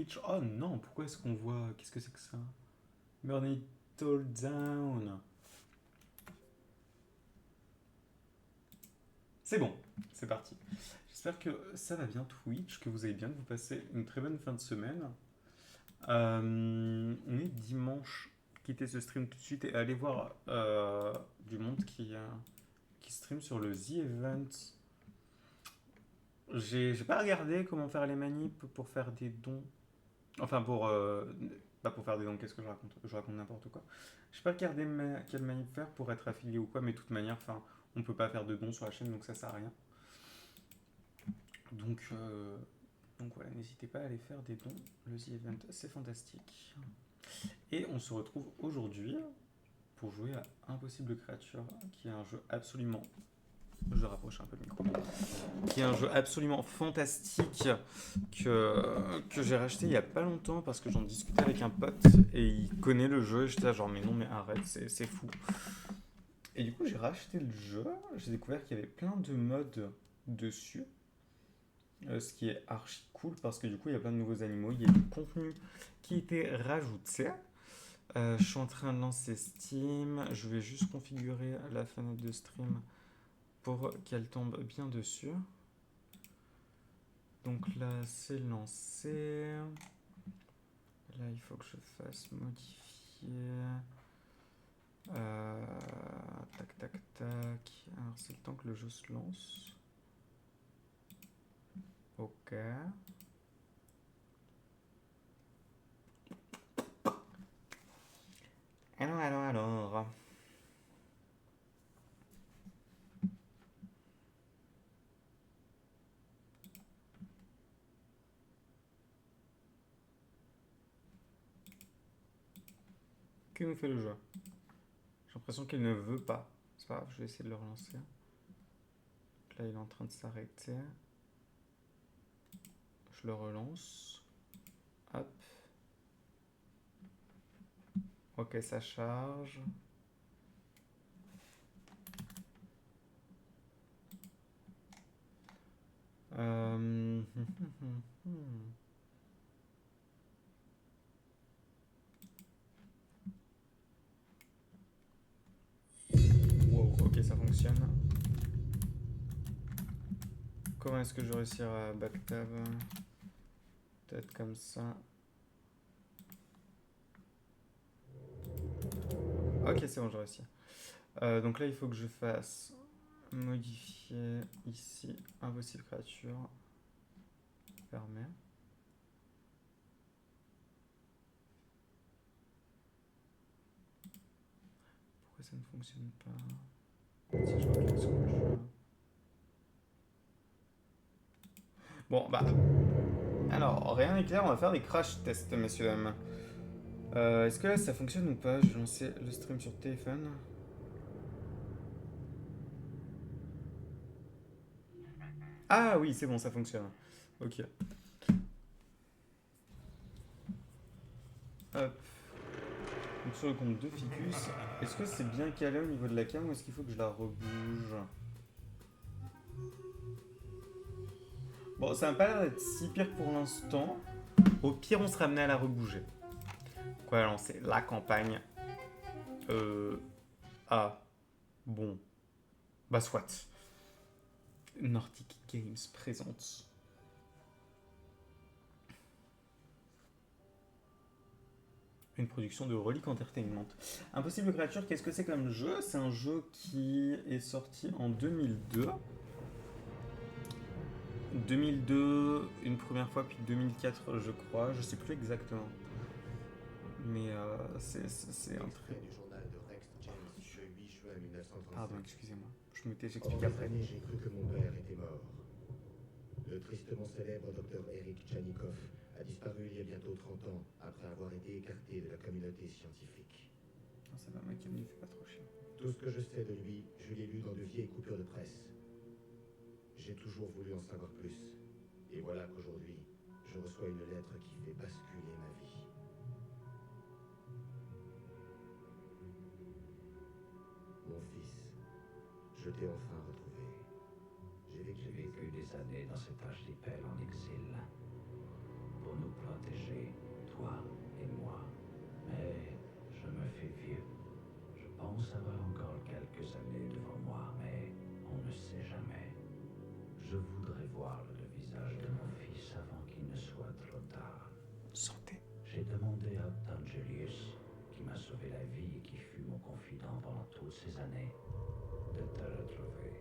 Twitch. Oh non, pourquoi est-ce qu'on voit... Qu'est-ce que c'est que ça? Burn it all down. C'est bon, c'est parti. J'espère que ça va bien Twitch, que vous allez bien, que vous passez une très bonne fin de semaine. On est dimanche. Quittez ce stream tout de suite et allez voir du monde qui stream sur le The Event. J'ai pas regardé comment faire les manips pour faire des dons. Enfin, pour faire des dons, qu'est-ce que je raconte? Je raconte n'importe quoi. J'ai pas regardé quelle manip faire pour être affilié ou quoi, mais de toute manière, enfin, on peut pas faire de dons sur la chaîne, donc ça sert à rien. Donc, euh, donc voilà, n'hésitez pas à aller faire des dons. Le The Event, c'est fantastique. Et on se retrouve aujourd'hui pour jouer à Impossible Creature, qui est un jeu absolument... Je rapproche un peu le micro. Qui est un jeu absolument fantastique que j'ai racheté il y a pas longtemps parce que j'en discutais avec un pote et il connaît le jeu. Et j'étais là genre mais non mais arrête, c'est fou. Et du coup j'ai racheté le jeu, j'ai découvert qu'il y avait plein de modes dessus. Ce qui est archi cool parce que du coup il y a plein de nouveaux animaux, il y a du contenu qui était rajouté. Je suis en train de lancer Steam, je vais juste configurer la fenêtre de stream pour qu'elle tombe bien dessus. Donc là c'est lancé. Là il faut que je fasse modifier. Tac tac tac. Alors c'est le temps que le jeu se lance. Ok. Alors. Que nous fait le jeu? J'ai l'impression qu'il ne veut pas. C'est pas grave, je vais essayer de le relancer. Donc là il est en train de s'arrêter. Je le relance. Hop. Ok, ça charge. Euh... Wow, ok, ça fonctionne. Comment est-ce que je réussir à backtab? Peut-être comme ça. Ok, c'est bon, j'ai réussi. Donc là, il faut que je fasse modifier ici Impossible Creature. Permet. Pourquoi ça ne fonctionne pas? Si je reclique sur le jeu. Bon, bah. Alors, rien n'est clair, on va faire des crash tests, messieurs, dames. Est-ce que là ça fonctionne ou pas? Je vais lancer le stream sur téléphone. Ah oui, c'est bon, ça fonctionne. Ok. Hop. Donc sur le compte de Ficus, est-ce que c'est bien calé au niveau de la cam ou est-ce qu'il faut que je la rebouge? Bon, ça n'a pas l'air d'être si pire pour l'instant. Au pire, on sera amené à la rebouger. Quoi, lancer la campagne. Ah, bon. Bah, soit. Nordic Games présente. Une production de Relic Entertainment. Impossible Creature, qu'est-ce que c'est comme jeu? C'est un jeu qui est sorti en 2002. 2002, une première fois, puis 2004, je crois. Je sais plus exactement. Mais c'est un très... Du journal de Rex James le 8 juin 1935. Pardon, excusez-moi. En J'explique mes après. années, j'ai cru que mon père était mort. Le tristement célèbre docteur Eric Tchanikov a disparu il y a bientôt 30 ans, après avoir été écarté de la communauté scientifique. Non, ça va, ma cam ne fait pas trop chier. Tout ce que je sais de lui, je l'ai lu dans de vieilles coupures de presse. J'ai toujours voulu en savoir plus. Et voilà qu'aujourd'hui, je reçois une lettre qui fait basculer ma vie. Mon fils, je t'ai enfin retrouvé. J'ai vécu des années dans cet archipel en exil pour nous protéger sauvé la vie et qui fut mon confident pendant toutes ces années, de te retrouver.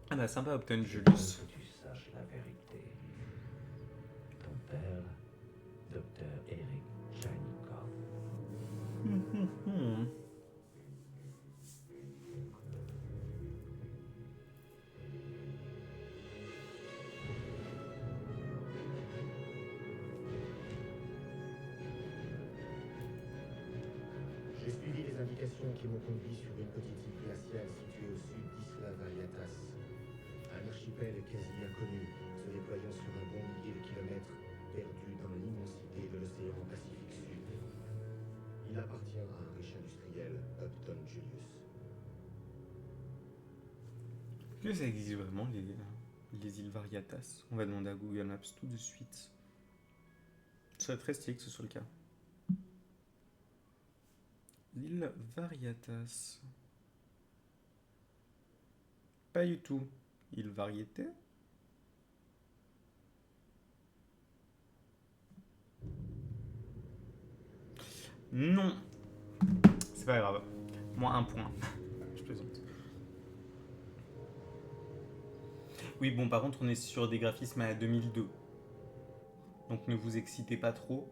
Ah bah sympa, Upton Je veux Julius. que tu saches la vérité. Ton père, docteur Eric Tchernikov. J'ai suivi les indications qui m'ont conduit sur une petite île glaciale située au sud d'Isla Variatas. Un archipel quasi inconnu, se déployant sur un bon millier de kilomètres, perdu dans l'immensité de l'océan Pacifique Sud. Il appartient à un riche industriel, Upton Julius. Est-ce que ça existe vraiment les îles Variatas? On va demander à Google Maps tout de suite. Ce serait très stylé que ce soit le cas. L'île Variatas. Pas du tout. Île Variété. Non. C'est pas grave. Moins un point. Je plaisante. Oui, bon, par contre, on est sur des graphismes à 2002. Donc ne vous excitez pas trop.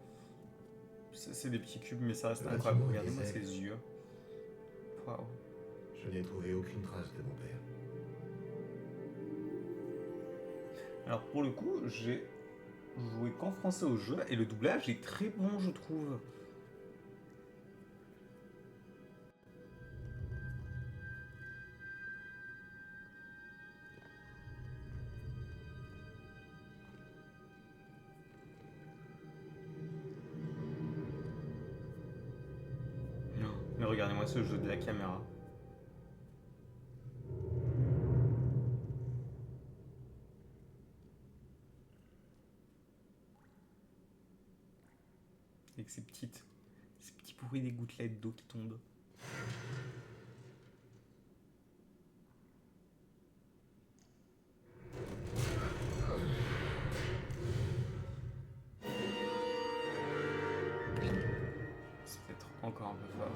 C'est des petits cubes, mais ça reste Le incroyable. bâtiment Regardez-moi est ces yeux. Waouh. Je n'ai trouvé aucune trace de mon père. Alors pour le coup, j'ai joué qu'en français au jeu et le doublage est très bon, je trouve. Non, mais regardez-moi ce jeu de la caméra. Avec ces petits bruits des gouttelettes d'eau qui tombent. C'est peut-être encore un peu fort.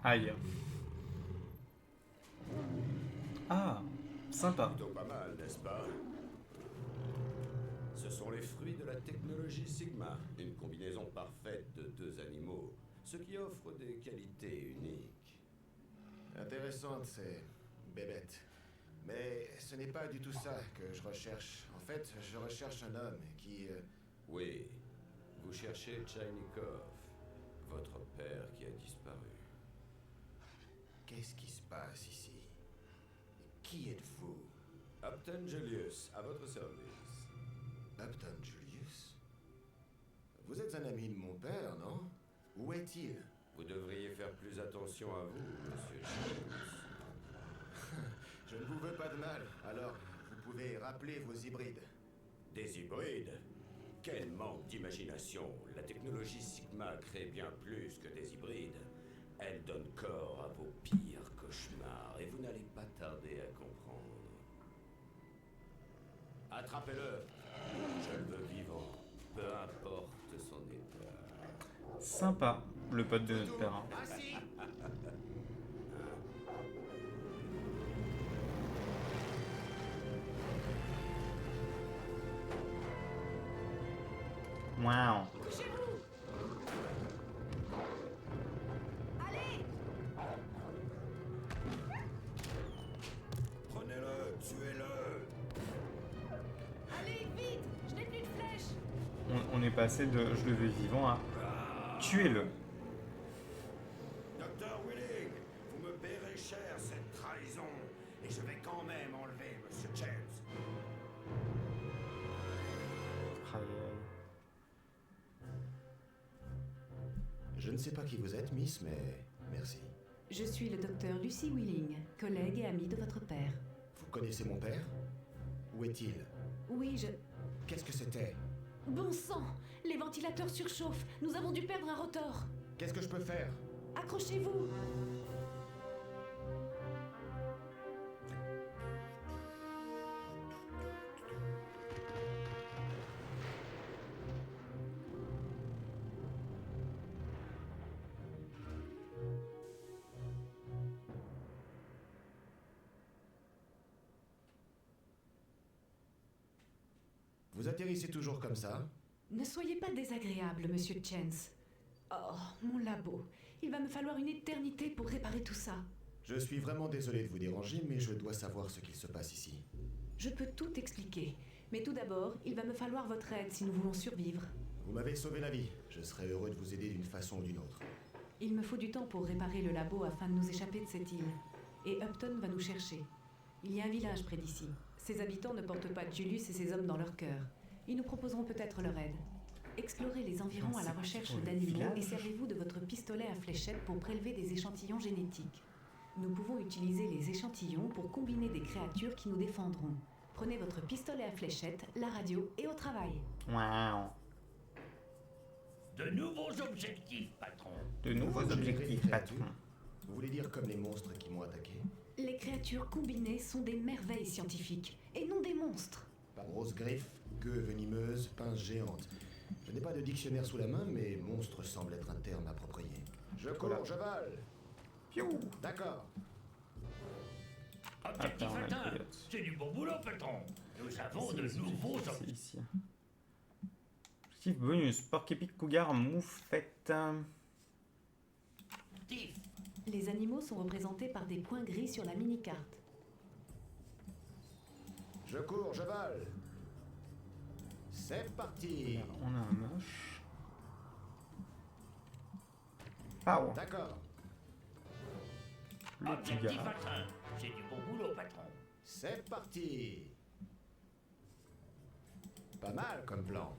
Aïe. Ah, sympa. Plutôt pas mal, n'est-ce pas? Ce sont les fruits de la technologie Sigma, une combinaison parfaite de deux animaux, ce qui offre des qualités uniques. Intéressante, ces bébêtes. Mais ce n'est pas du tout ça que je recherche. En fait, je recherche un homme qui... Oui, vous cherchez Tchernikov, votre père qui a disparu. Qu'est-ce qui se passe ici? Et qui êtes-vous? Upton Julius, à votre service. Upton Julius? Vous êtes un ami de mon père, non? Où est-il? Vous devriez faire plus attention à vous, monsieur Julius. Je ne vous veux pas de mal, alors vous pouvez rappeler vos hybrides. Des hybrides? Quel manque d'imagination! La technologie Sigma crée bien plus que des hybrides. Elle donne corps à vos pires cauchemars et vous n'allez pas tarder à comprendre. Attrapez-le! Je le veux vivant, peu importe son état. Sympa, le pote de notre père. Hein. Wow. Couchez-vous! Allez! Prenez-le, tuez-le! Allez, vite! Je n'ai plus de flèches! On est passé de je le veux vivant à Tuez-le. Docteur Willing, vous me paierez cher cette trahison. Et je vais quand même enlever Monsieur James. Aïe, aïe. Je ne sais pas qui vous êtes, Miss, mais merci. Je suis le docteur Lucy Willing, collègue et amie de votre père. Vous connaissez mon père? Où est-il? Oui, je... Qu'est-ce que c'était? Bon sang! Les ventilateurs surchauffent. Nous avons dû perdre un rotor. Qu'est-ce que je peux faire? Accrochez-vous. Vous atterrissez toujours comme ça? Ne soyez pas désagréable, monsieur Chance. Oh, mon labo. Il va me falloir une éternité pour réparer tout ça. Je suis vraiment désolé de vous déranger, mais je dois savoir ce qu'il se passe ici. Je peux tout expliquer. Mais tout d'abord, il va me falloir votre aide si nous voulons survivre. Vous m'avez sauvé la vie. Je serais heureux de vous aider d'une façon ou d'une autre. Il me faut du temps pour réparer le labo afin de nous échapper de cette île. Et Upton va nous chercher. Il y a un village près d'ici. Ses habitants ne portent pas Julius et ses hommes dans leur cœur. Ils nous proposeront peut-être leur aide. Explorez les environs à la recherche pour le d'animaux village. et servez-vous de votre pistolet à fléchettes pour prélever des échantillons génétiques. Nous pouvons utiliser les échantillons pour combiner des créatures qui nous défendront. Prenez votre pistolet à fléchettes, la radio et au travail. Waouh. De nouveaux objectifs, patron. De nouveaux Vous générez des objectifs, créatures. patron. Vous voulez dire comme les monstres qui m'ont attaqué? Les créatures combinées sont des merveilles scientifiques, et non des monstres. Pas grosses griffes, queue venimeuse, pince géante. Je n'ai pas de dictionnaire sous la main, mais monstre semble être un terme approprié. Je cours, je vole. Piou. D'accord. Objectif Attends, on a une atteint. coyote. C'est du bon boulot, patron. Nous avons de C'est nouveaux c'est objectifs. ici. Objectif bonus. Porc épic, cougar, moufette. Les animaux sont représentés par des points gris sur la mini-carte. Je cours, je vole. C'est parti. Là, on a un moche. Pow. D'accord. Le Objectif cougar. atteint. C'est du bon boulot, patron. C'est parti. Pas mal comme plan.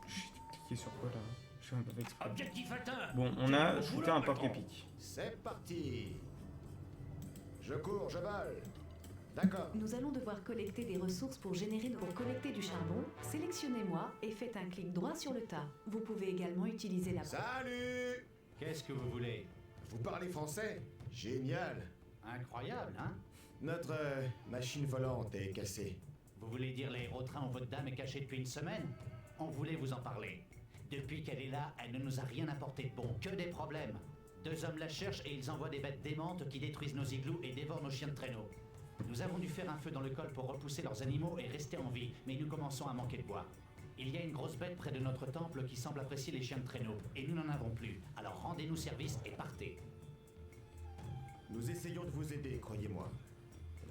J'ai cliqué sur quoi là? Je sais même pas fait exprès. Objectif atteint. Bon, on C'est a du bon shooté boulot, un porc patron. épic. C'est parti. Je cours, je vole. D'accord. Nous allons devoir collecter des ressources pour collecter du charbon. Sélectionnez-moi et faites un clic droit sur le tas. Vous pouvez également utiliser la... Salut. Qu'est-ce que vous voulez? Vous parlez français? Génial. Incroyable, hein? Notre machine volante est cassée. Vous voulez dire l'aérotrain où votre dame est cachée depuis une semaine? On voulait vous en parler. Depuis qu'elle est là, elle ne nous a rien apporté de bon, que des problèmes. 2 hommes la cherchent et ils envoient des bêtes démentes qui détruisent nos igloos et dévorent nos chiens de traîneau. Nous avons dû faire un feu dans le col pour repousser leurs animaux et rester en vie, mais nous commençons à manquer de bois. Il y a une grosse bête près de notre temple qui semble apprécier les chiens de traîneau, et nous n'en avons plus. Alors rendez-nous service et partez. Nous essayons de vous aider, croyez-moi.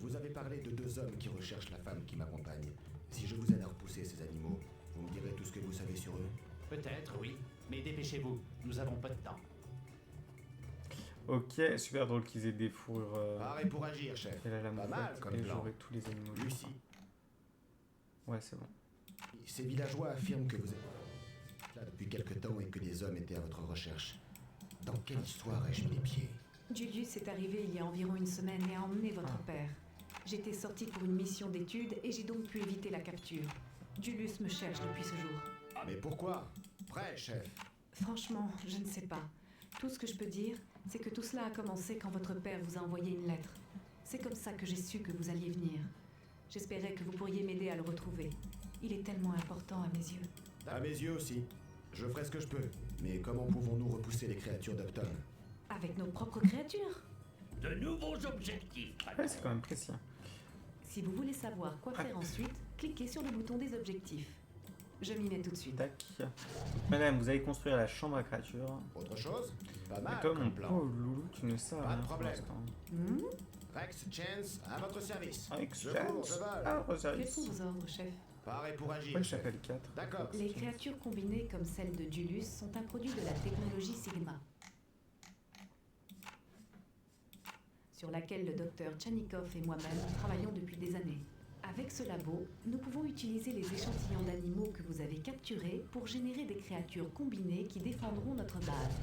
Vous avez parlé de 2 hommes qui recherchent la femme qui m'accompagne. Si je vous aide à repousser ces animaux, vous me direz tout ce que vous savez sur eux? Peut-être, oui, mais dépêchez-vous, nous avons peu de temps. Ok, super drôle qu'ils aient des fourrures. Paré pour agir, chef. Elle a la Pas mal moufette comme et plan. j'aurai tous les animaux. je Lucie, crois. Ouais, c'est bon. ces villageois affirment que vous êtes là depuis quelque temps et que des hommes étaient à votre recherche. Dans quelle histoire ai-je mis les pieds? Julius est arrivé il y a environ une semaine et a emmené votre père. J'étais sortie pour une mission d'études et j'ai donc pu éviter la capture. Julius me cherche depuis ce jour. Mais pourquoi? Prêt, chef. Franchement, je ne sais pas. Tout ce que je peux dire, c'est que tout cela a commencé quand votre père vous a envoyé une lettre. C'est comme ça que j'ai su que vous alliez venir. J'espérais que vous pourriez m'aider à le retrouver. Il est tellement important à mes yeux. À mes yeux aussi. Je ferai ce que je peux. Mais comment pouvons-nous repousser les créatures d'Upton? Avec nos propres créatures. De nouveaux objectifs, patron. Ouais, c'est quand même précis. Si vous voulez savoir quoi faire ensuite, cliquez sur le bouton des objectifs. Je m'y mets tout de suite. Tac. Madame, vous allez construire la chambre à créatures. Autre chose? Pas Et mal toi, mon comme plan. pauvre loulou, tu ne sais Pas de rien pour problème. l'instant. Hmm? Rex, Chance, à votre service. Avec Je cours, je vole. Ah, au Quels service. sont vos ordres, chef? Pareil pour agir. Pourquoi il chef. s'appelle 4? D'accord. Les créatures combinées comme celles de Julius sont un produit de la technologie Sigma, sur laquelle le docteur Tchanikov et moi-même travaillons depuis des années. Avec ce labo, nous pouvons utiliser les échantillons d'animaux que vous avez capturés pour générer des créatures combinées qui défendront notre base.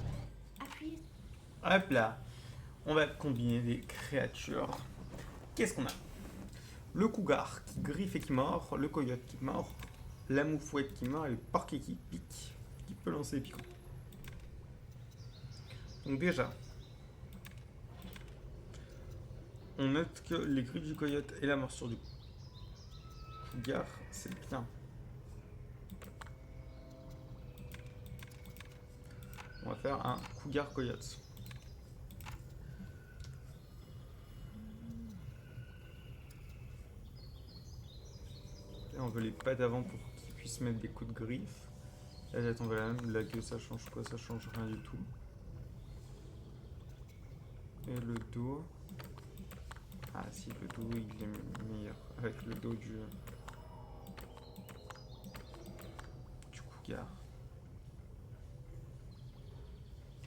Appuyez. Hop là. On va combiner les créatures. Qu'est-ce qu'on a? Le cougar qui griffe et qui mord, le coyote qui mord, la moufouette qui mord et le porc qui pique, qui peut lancer les piquants. Donc déjà, on note que les griffes du coyote et la morsure du cougar, c'est bien. On va faire un cougar coyote. Et on veut les pattes avant pour qu'ils puissent mettre des coups de griffe. La tête on veut la même, la queue ça change quoi? Ça change rien du tout. Et le dos. Ah si, le dos il est meilleur avec le dos du cougar.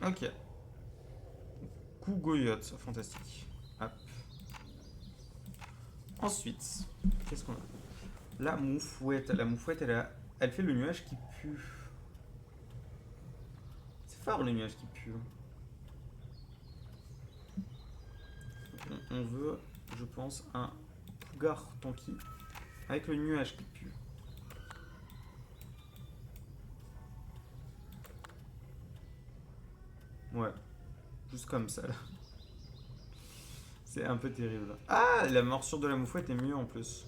Ok. Cougoyote, fantastique. Hop. Ensuite, qu'est-ce qu'on a? La moufouette, elle fait le nuage qui pue. C'est fort le nuage qui pue. On veut, je pense, un cougar tanky avec le nuage qui pue. Ouais, juste comme ça là. C'est un peu terrible. Ah, la morsure de la moufouette est mieux en plus.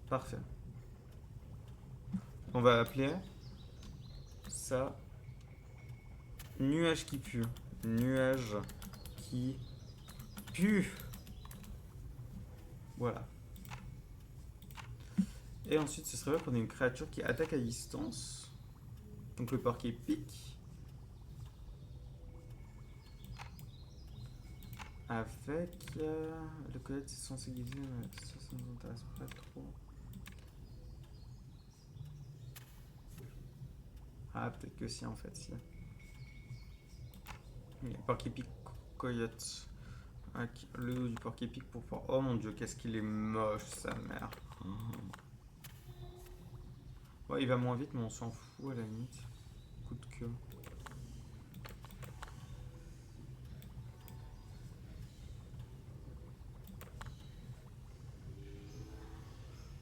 Parfait. On va appeler ça nuage qui pue. Nuage qui pue. Voilà. Et ensuite, ce serait bien qu'on ait une créature qui attaque à distance. Donc le porc-épic pique. Avec le coyote, c'est censé guider, mais ça nous intéresse pas trop. Ah, peut-être que si en fait, si. Le porc-épic coyote. Avec le dos du porc-épic pour pouvoir. Oh mon dieu, qu'est-ce qu'il est moche, sa mère. Ouais, il va moins vite, mais on s'en fout à la limite. Coup de queue.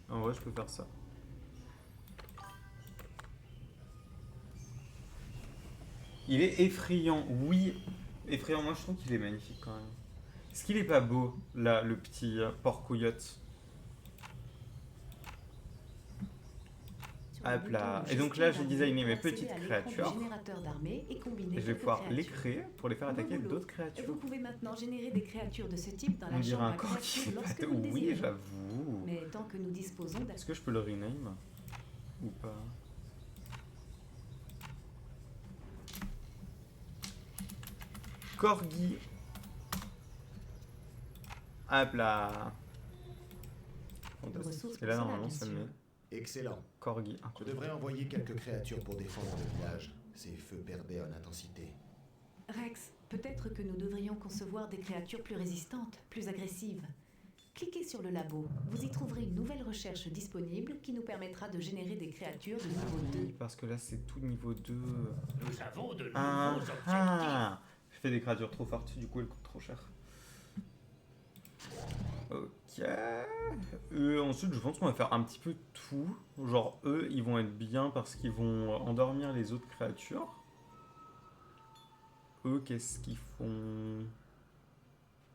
En vrai, je peux faire ça. Il est effrayant, oui. Effrayant, moi je trouve qu'il est magnifique quand même. Est-ce qu'il est pas beau, là, le petit porc-coyote? Hop là. Et donc là, j'ai designé mes petites créatures. Et je vais pouvoir les créer pour les faire attaquer d'autres créatures. Vous pouvez maintenant générer des créatures de ce type dans On la dirait chambre un à corps qui créatures fait lorsque pas vous le Oui, désirez. j'avoue. Mais tant que nous disposons d'un... Est-ce que je peux le rename? Ou pas? Corgi. Hop là. Ressources Et là, pour normalement, cela, ça bien me sûr. met Excellent. Corgi. Je devrais envoyer quelques créatures pour défendre le village. Ces feux perdaient en intensité. Rex, peut-être que nous devrions concevoir des créatures plus résistantes, plus agressives. Cliquez sur le labo. Vous y trouverez une nouvelle recherche disponible qui nous permettra de générer des créatures de niveau 2. Parce que là, c'est tout niveau 2. Nous avons de nouveaux Ah, objectifs. ah. Je fais des créatures trop fortes, du coup, elles coûtent trop cher. Ok. Ensuite, je pense qu'on va faire un petit peu tout. Genre, eux, ils vont être bien parce qu'ils vont endormir les autres créatures. Eux, qu'est-ce qu'ils font?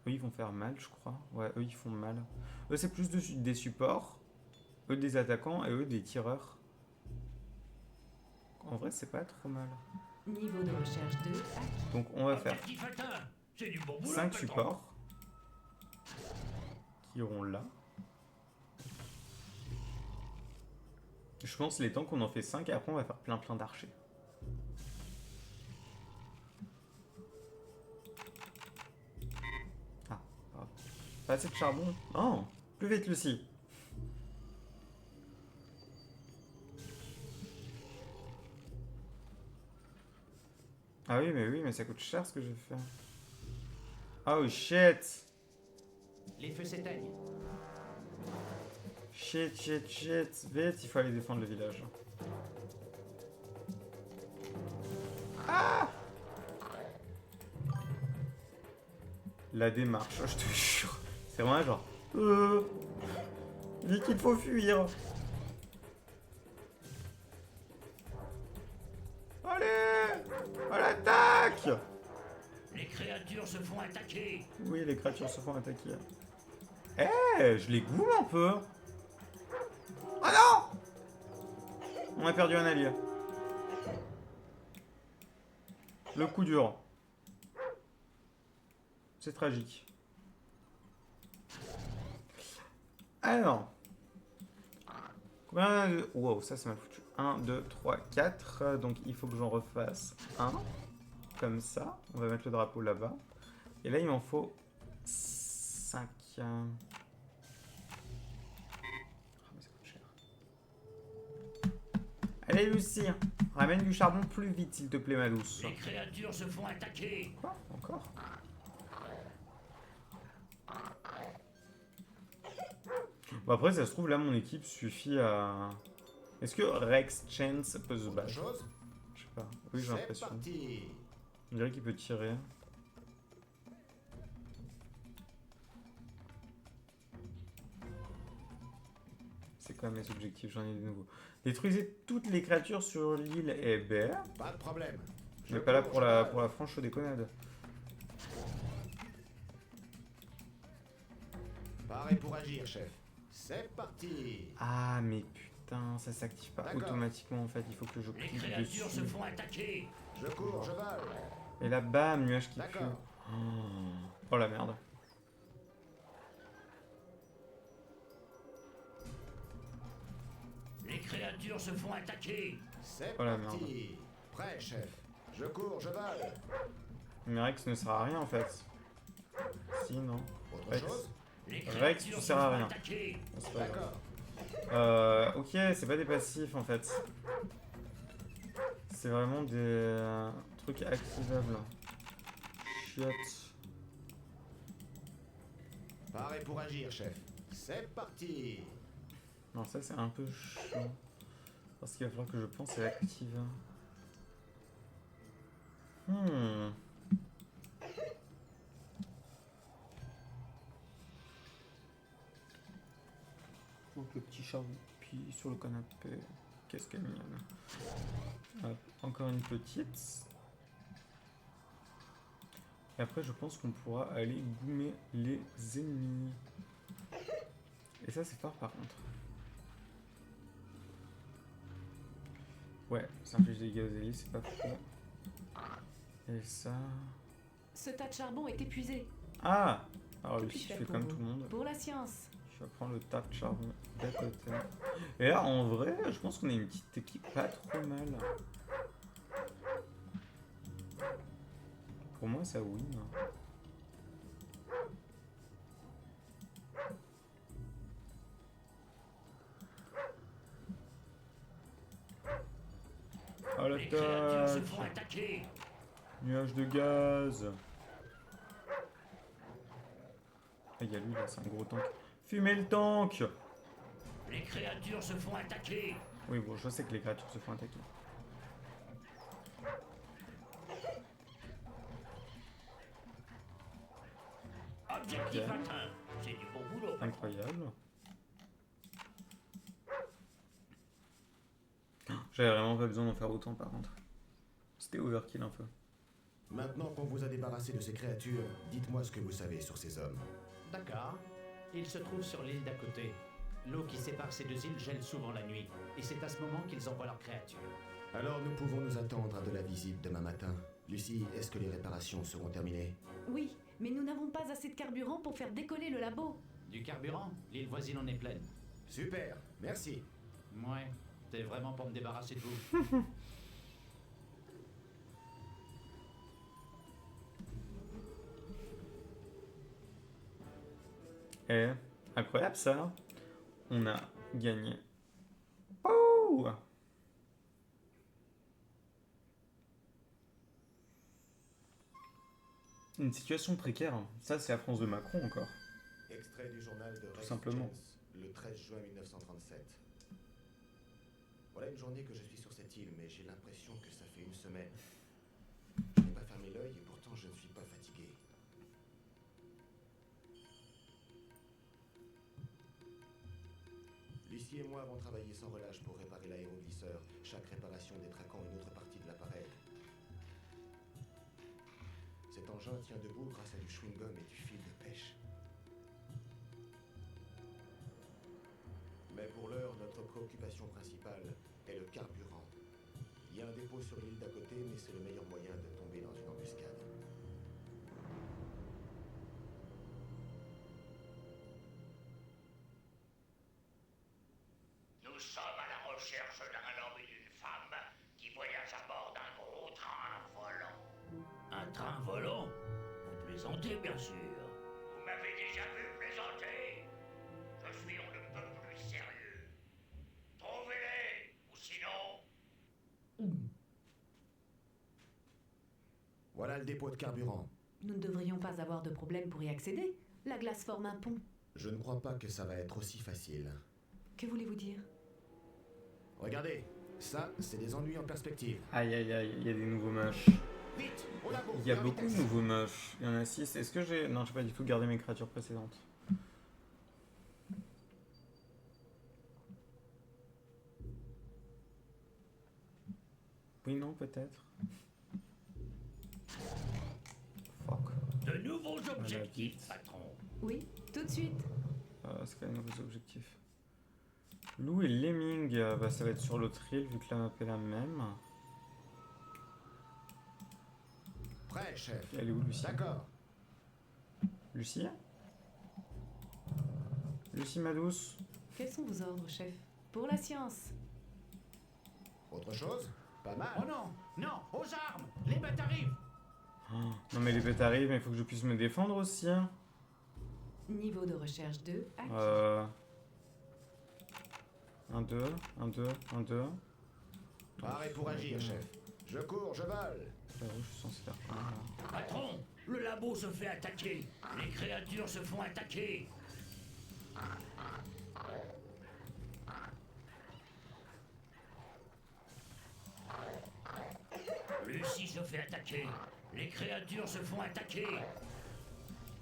Eux, ils vont faire mal, je crois. Ouais, eux, ils font mal. Eux, c'est plus des supports. Eux, des attaquants. Et eux, des tireurs. En vrai, c'est pas trop mal. Niveau de recherche 2, hack. Donc, on va faire Objectif atteint. C'est du bon boulot, 5 patron. supports qui iront là. Je pense les temps qu'on en fait 5 et après on va faire plein d'archers. Ah, pardon. Pas assez de charbon. Oh, plus vite, Lucie. Ah oui, mais ça coûte cher ce que je vais faire. Oh shit. Les feux s'éteignent. Shit. Vite, il faut aller défendre le village. Ah! La démarche, je te jure. C'est vraiment genre... Vite, il faut fuir. Allez! À l'attaque! Les créatures se font attaquer. Oui, les créatures se font attaquer. Je les goume un peu. Ah non! On a perdu un allié. Le coup dur. C'est tragique. Alors. Combien de... Wow, ça c'est mal foutu. 1, 2, 3, 4. Donc il faut que j'en refasse un. Comme ça. On va mettre le drapeau là-bas. Et là, il m'en faut 5. Allez, Lucie. Ramène du charbon plus vite, s'il te plaît, ma douce. Les créatures se font attaquer. Quoi? Encore? Bon, après, ça se trouve, là, mon équipe suffit à... Est-ce que Rex Chance peut se Autre battre? chose? Je sais pas. Oui, j'ai C'est l'impression. parti. On dirait qu'il peut tirer. C'est quoi mes objectifs? J'en ai de nouveau. Détruisez toutes les créatures sur l'île Hébert. Pas de problème. Je vais pas là pour la franche déconnade. Pareil pour agir, chef. C'est parti. Ah, mais putain, ça s'active pas D'accord. automatiquement en fait. Il faut que je Les clique créatures se dessus. font attaquer. Je cours, je vole. Et là, bam, nuage qui pue. D'accord. Oh la merde. Les créatures se font attaquer. C'est Oh la parti. Prêt, chef. Je cours, je vole. Mais Rex ne sert à rien en fait. Si, non. Autre Rex. chose? Les Rex, créatures tu se sers à font rien. attaquer. Oh, c'est pas grave. D'accord. Ok, c'est pas des passifs en fait. C'est vraiment des trucs activables. Chiottes. Pareil pour agir, chef. C'est parti. Non, ça c'est un peu chiant. Parce qu'il va falloir que je pense à activer. Donc le petit chat puis sur le canapé. Qu'est-ce qu'elle est mignonne. Hop, encore une petite. Et après je pense qu'on pourra aller goumer les ennemis. Et ça c'est fort par contre. Ouais, ça inflige des dégâts aux alliés, c'est pas faux. Et ça... Ce tas de charbon est épuisé. Ah! Alors Que lui, puis-je je faire fais pour comme vous? tout le monde. Pour la science. Je vais prendre le tas de charbon d'à côté. Et là, en vrai, je pense qu'on a une petite équipe pas trop mal. Pour moi, ça win. Oh Les créatures se l'attaque! font attaquer. Nuage de gaz! Ah, il y a lui là, c'est un gros tank. Fumez le tank! Les créatures se font attaquer. Oui, bon, je sais que les créatures se font attaquer. Objectif Ok. atteint. C'est du bon boulot. Incroyable. J'avais vraiment pas besoin d'en faire autant par contre. C'était overkill un peu. Maintenant qu'on vous a débarrassé de ces créatures, dites-moi ce que vous savez sur ces hommes. D'accord. Ils se trouvent sur l'île d'à côté. L'eau qui sépare ces deux îles gèle souvent la nuit. Et c'est à ce moment qu'ils envoient leurs créatures. Alors nous pouvons nous attendre à de la visite demain matin. Lucie, est-ce que les réparations seront terminées? Oui, mais nous n'avons pas assez de carburant pour faire décoller le labo. Du carburant, l'île voisine en est pleine. Super, merci. Ouais, t'es vraiment pour me débarrasser de vous. Et incroyable ça. On a gagné. Oh! Une situation précaire. Ça, c'est la France de Macron encore. Extrait du journal de Rex simplement. Chance, le 13 juin 1937. Voilà une journée que je suis sur cette île, mais j'ai l'impression que ça fait une semaine. Je n'ai pas fermé l'œil et pourtant je ne suis pas fatigué. Lucie et moi avons travaillé sans relâche pour réparer l'aéroglisseur. Chaque réparation détraquant une autre partie de l'appareil. Cet engin tient debout grâce à du chewing-gum et du fil de pêche. Mais pour l'heure, notre préoccupation principale est le carburant. Il y a un dépôt sur l'île d'à côté, mais c'est le meilleur moyen de tomber dans une embuscade. Nous sommes à la recherche d'un homme et d'une femme qui voyagent à bord d'un gros train volant. Un train volant? Vous plaisantez, bien sûr. Vous m'avez déjà vu plaisanter. Je suis on ne peut plus sérieux. Trouvez-les, ou sinon... Voilà le dépôt de carburant. Nous ne devrions pas avoir de problème pour y accéder. La glace forme un pont. Je ne crois pas que ça va être aussi facile. Que voulez-vous dire? Regardez, ça, c'est des ennuis en perspective. Aïe aïe aïe, il y a des nouveaux moches. Vite, au labo, Il y a en beaucoup de vitesse. nouveaux moches. Il y en a 6. Est-ce que j'ai... Non, j'ai pas du tout gardé mes créatures précédentes. Oui, non, peut-être. Fuck. De nouveaux objectifs, patron. Oui, tout de suite. C'est quoi les nouveaux objectifs? Lou et Lemming, bah, ça va être sur l'autre île vu que la map est la même. Prêt, chef. Elle est où, Lucie? D'accord. Lucie? Lucie, ma douce? Quels sont vos ordres, chef? Pour la science. Autre chose? Pas mal. Oh non, non, aux armes! Les bêtes arrivent! Oh, non mais les bêtes arrivent, mais il faut que je puisse me défendre aussi. Hein. Niveau de recherche 2, acquis. 1, 2, 1, 2, 1, 2. Paré pour agir, chef. Je cours, je vole. Je suis censé faire quoi là? Patron, le labo se fait attaquer. Les créatures se font attaquer. Lucie se fait attaquer. Les créatures se font attaquer.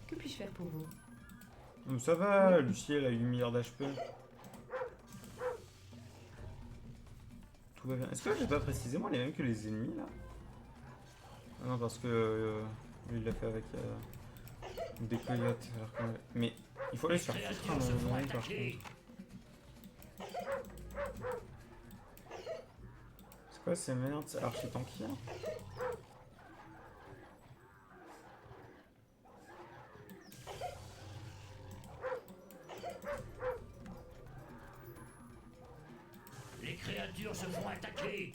Que puis-je faire pour vous? Donc ça va, Lucie elle a 8 milliards d'HP. Tout va bien. Est-ce que j'ai pas précisément les mêmes que les ennemis là? Ah non, parce que lui il l'a fait avec des coyotes. Alors qu'on avait- Mais il faut aller Les se faire foutre à un créatures se moment font donné par attaquer. contre. C'est quoi ces merdes? C'est archi tanky hein? Les créatures se font attaquer.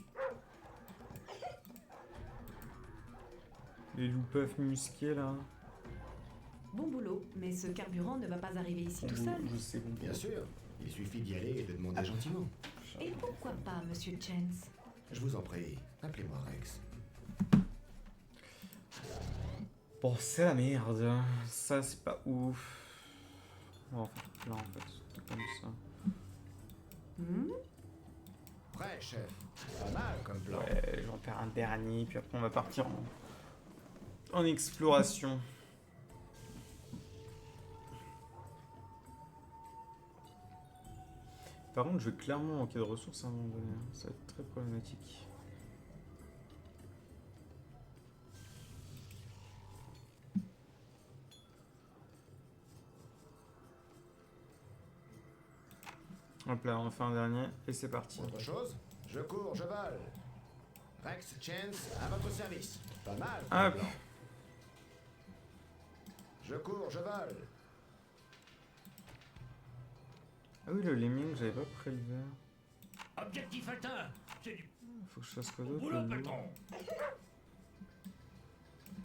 Les loups-puffs musqués là. Bon boulot, mais ce carburant ne va pas arriver ici tout seul. Je sais bon. Bien sûr. Il suffit d'y aller et de demander gentiment. Et pourquoi pas, monsieur Chance? Je vous en prie, appelez-moi Rex. Bon, c'est la merde. Ça, c'est pas ouf. On va en faire plein en fait. Tout comme ça. Hmm? Prêt, chef. Pas mal comme plan. Ouais, j'en perds un dernier, puis après on va partir en exploration. Par contre, je vais clairement manquer de ressources à un moment donné. Hein. Ça va être très problématique. Hop là, on fait un dernier et c'est parti. Autre chose? Je cours, je vole. Rex Chance, à votre service. Pas mal comme Hop. plan. Je cours, je vole. Ah oui, le lemming, j'avais pas prélevé. Objectif atteint. C'est du Faut que je fasse quoi d'autre? boulot, le loup patron.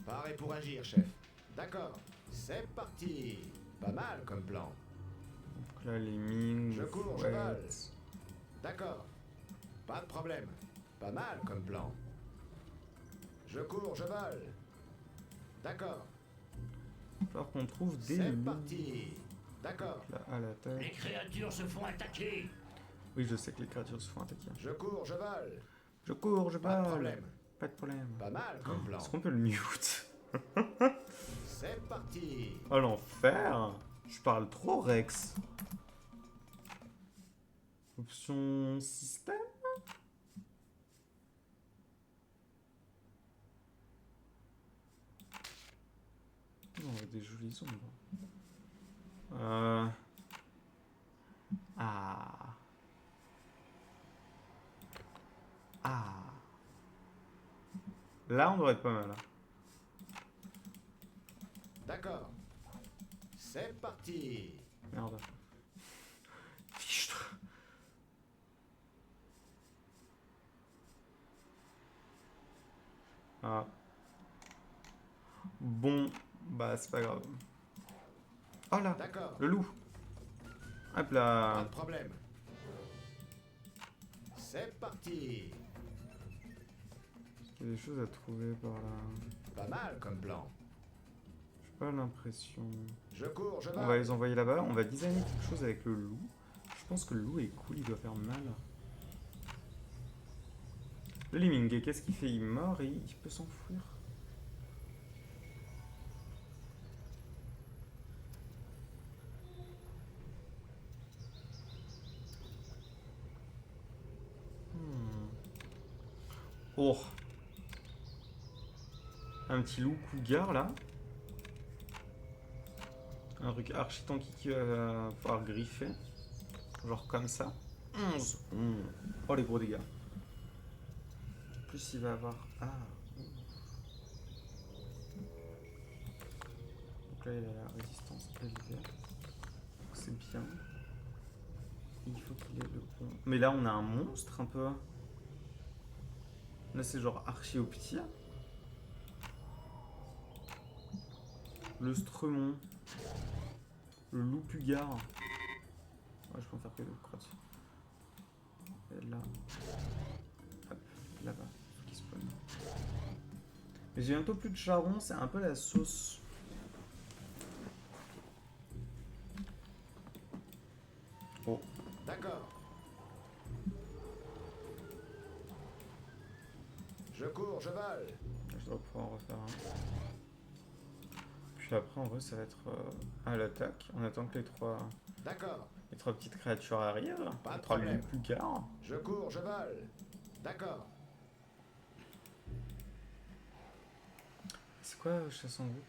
Paré pour agir, chef. D'accord, c'est parti. Pas mal comme plan. Donc là, les mines, Je cours, je vole. D'accord. Pas de problème. Pas mal comme plan. Je cours, je vole. D'accord. Il va falloir qu'on trouve des C'est loups. parti. D'accord. Là, à l'attaque. Les créatures se font attaquer. Oui, je sais que les créatures se font attaquer. Je cours, je vole. Je cours, je Pas de vole. problème. Pas de problème. Pas mal comme plan. Est-ce qu'on peut le mute? C'est parti. Oh l'enfer! Je parle trop, Rex. Option système? On a des jolies ombres. Ah. Ah. Là, on devrait être pas mal. Hein. D'accord. C'est parti. Merde. Fichtre. Ah. Bon, bah c'est pas grave. Oh là, D'accord. le loup. Hop Pas là. de problème. C'est parti. Il y a des choses à trouver par là. Pas mal comme plan. J'ai pas l'impression. Je cours, je On va vole. les envoyer là-bas. On va designer quelque chose avec le loup. Je pense que le loup est cool, il doit faire mal. Le lemming, qu'est-ce qu'il fait? Il mord et il peut s'enfuir. Oh. Un petit loup cougar là. Un truc archi tanky qui va pouvoir griffer. Genre comme ça. 11. Oh les gros dégâts. En plus il va avoir... Ah. Donc là il a la résistance élevée. C'est bien. Il faut qu'il ait le bon... Mais là on a un monstre un peu. Là c'est genre archi au petit. Le stremon. Le loup pugard. Ouais, je peux en faire que deux crottes. Et là. Hop, là-bas. Faut qu'il spawn. Mais j'ai bientôt plus de charbon, c'est un peu la sauce. Oh. D'accord. Je cours, je vole. Je dois pouvoir en refaire un. Puis après, en vrai, ça va être à l'attaque. On attend que les trois D'accord. petites créatures arrivent. Pas de Les trois loups problème. pugards. Je cours, je vole. D'accord. C'est quoi chasse en groupe?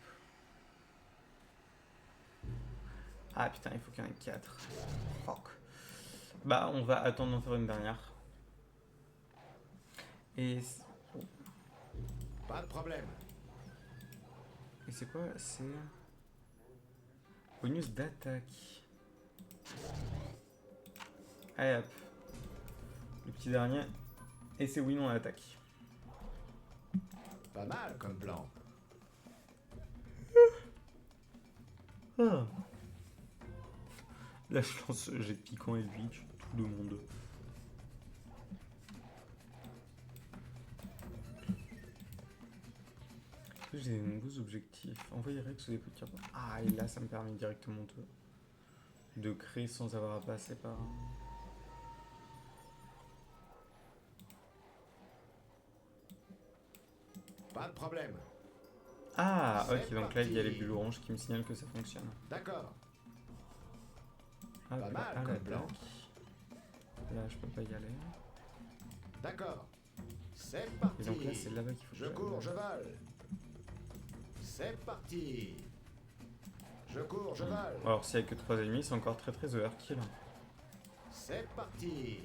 Ah putain, il faut qu'il y en ait 4. Fuck. Bah, on va attendre d'en faire une dernière. Et Pas de problème. c'est quoi? C'est bonus d'attaque. Allez hop. Le petit dernier. Et c'est win en attaque. Pas mal comme plan. Ah. Là, je lance jet de piquant et lui, tue tout le monde. J'ai des nouveaux objectifs. Envoyer Rex ou des petits rebonds. Ah, et là, ça me permet directement de créer sans avoir à passer par... Pas de problème. Ah, C'est ok, donc là, il y a les parti. bulles oranges qui me signalent que ça fonctionne. D'accord. Hop, Pas mal à comme l'attaque. plan. Là, je peux pas y aller. D'accord. C'est Et parti. donc là, c'est là-bas qu'il faut que Je j'aille. cours, je vole. C'est parti. Je cours, je vole. Alors, s'il y a que 3 ennemis, c'est encore très très overkill. C'est parti.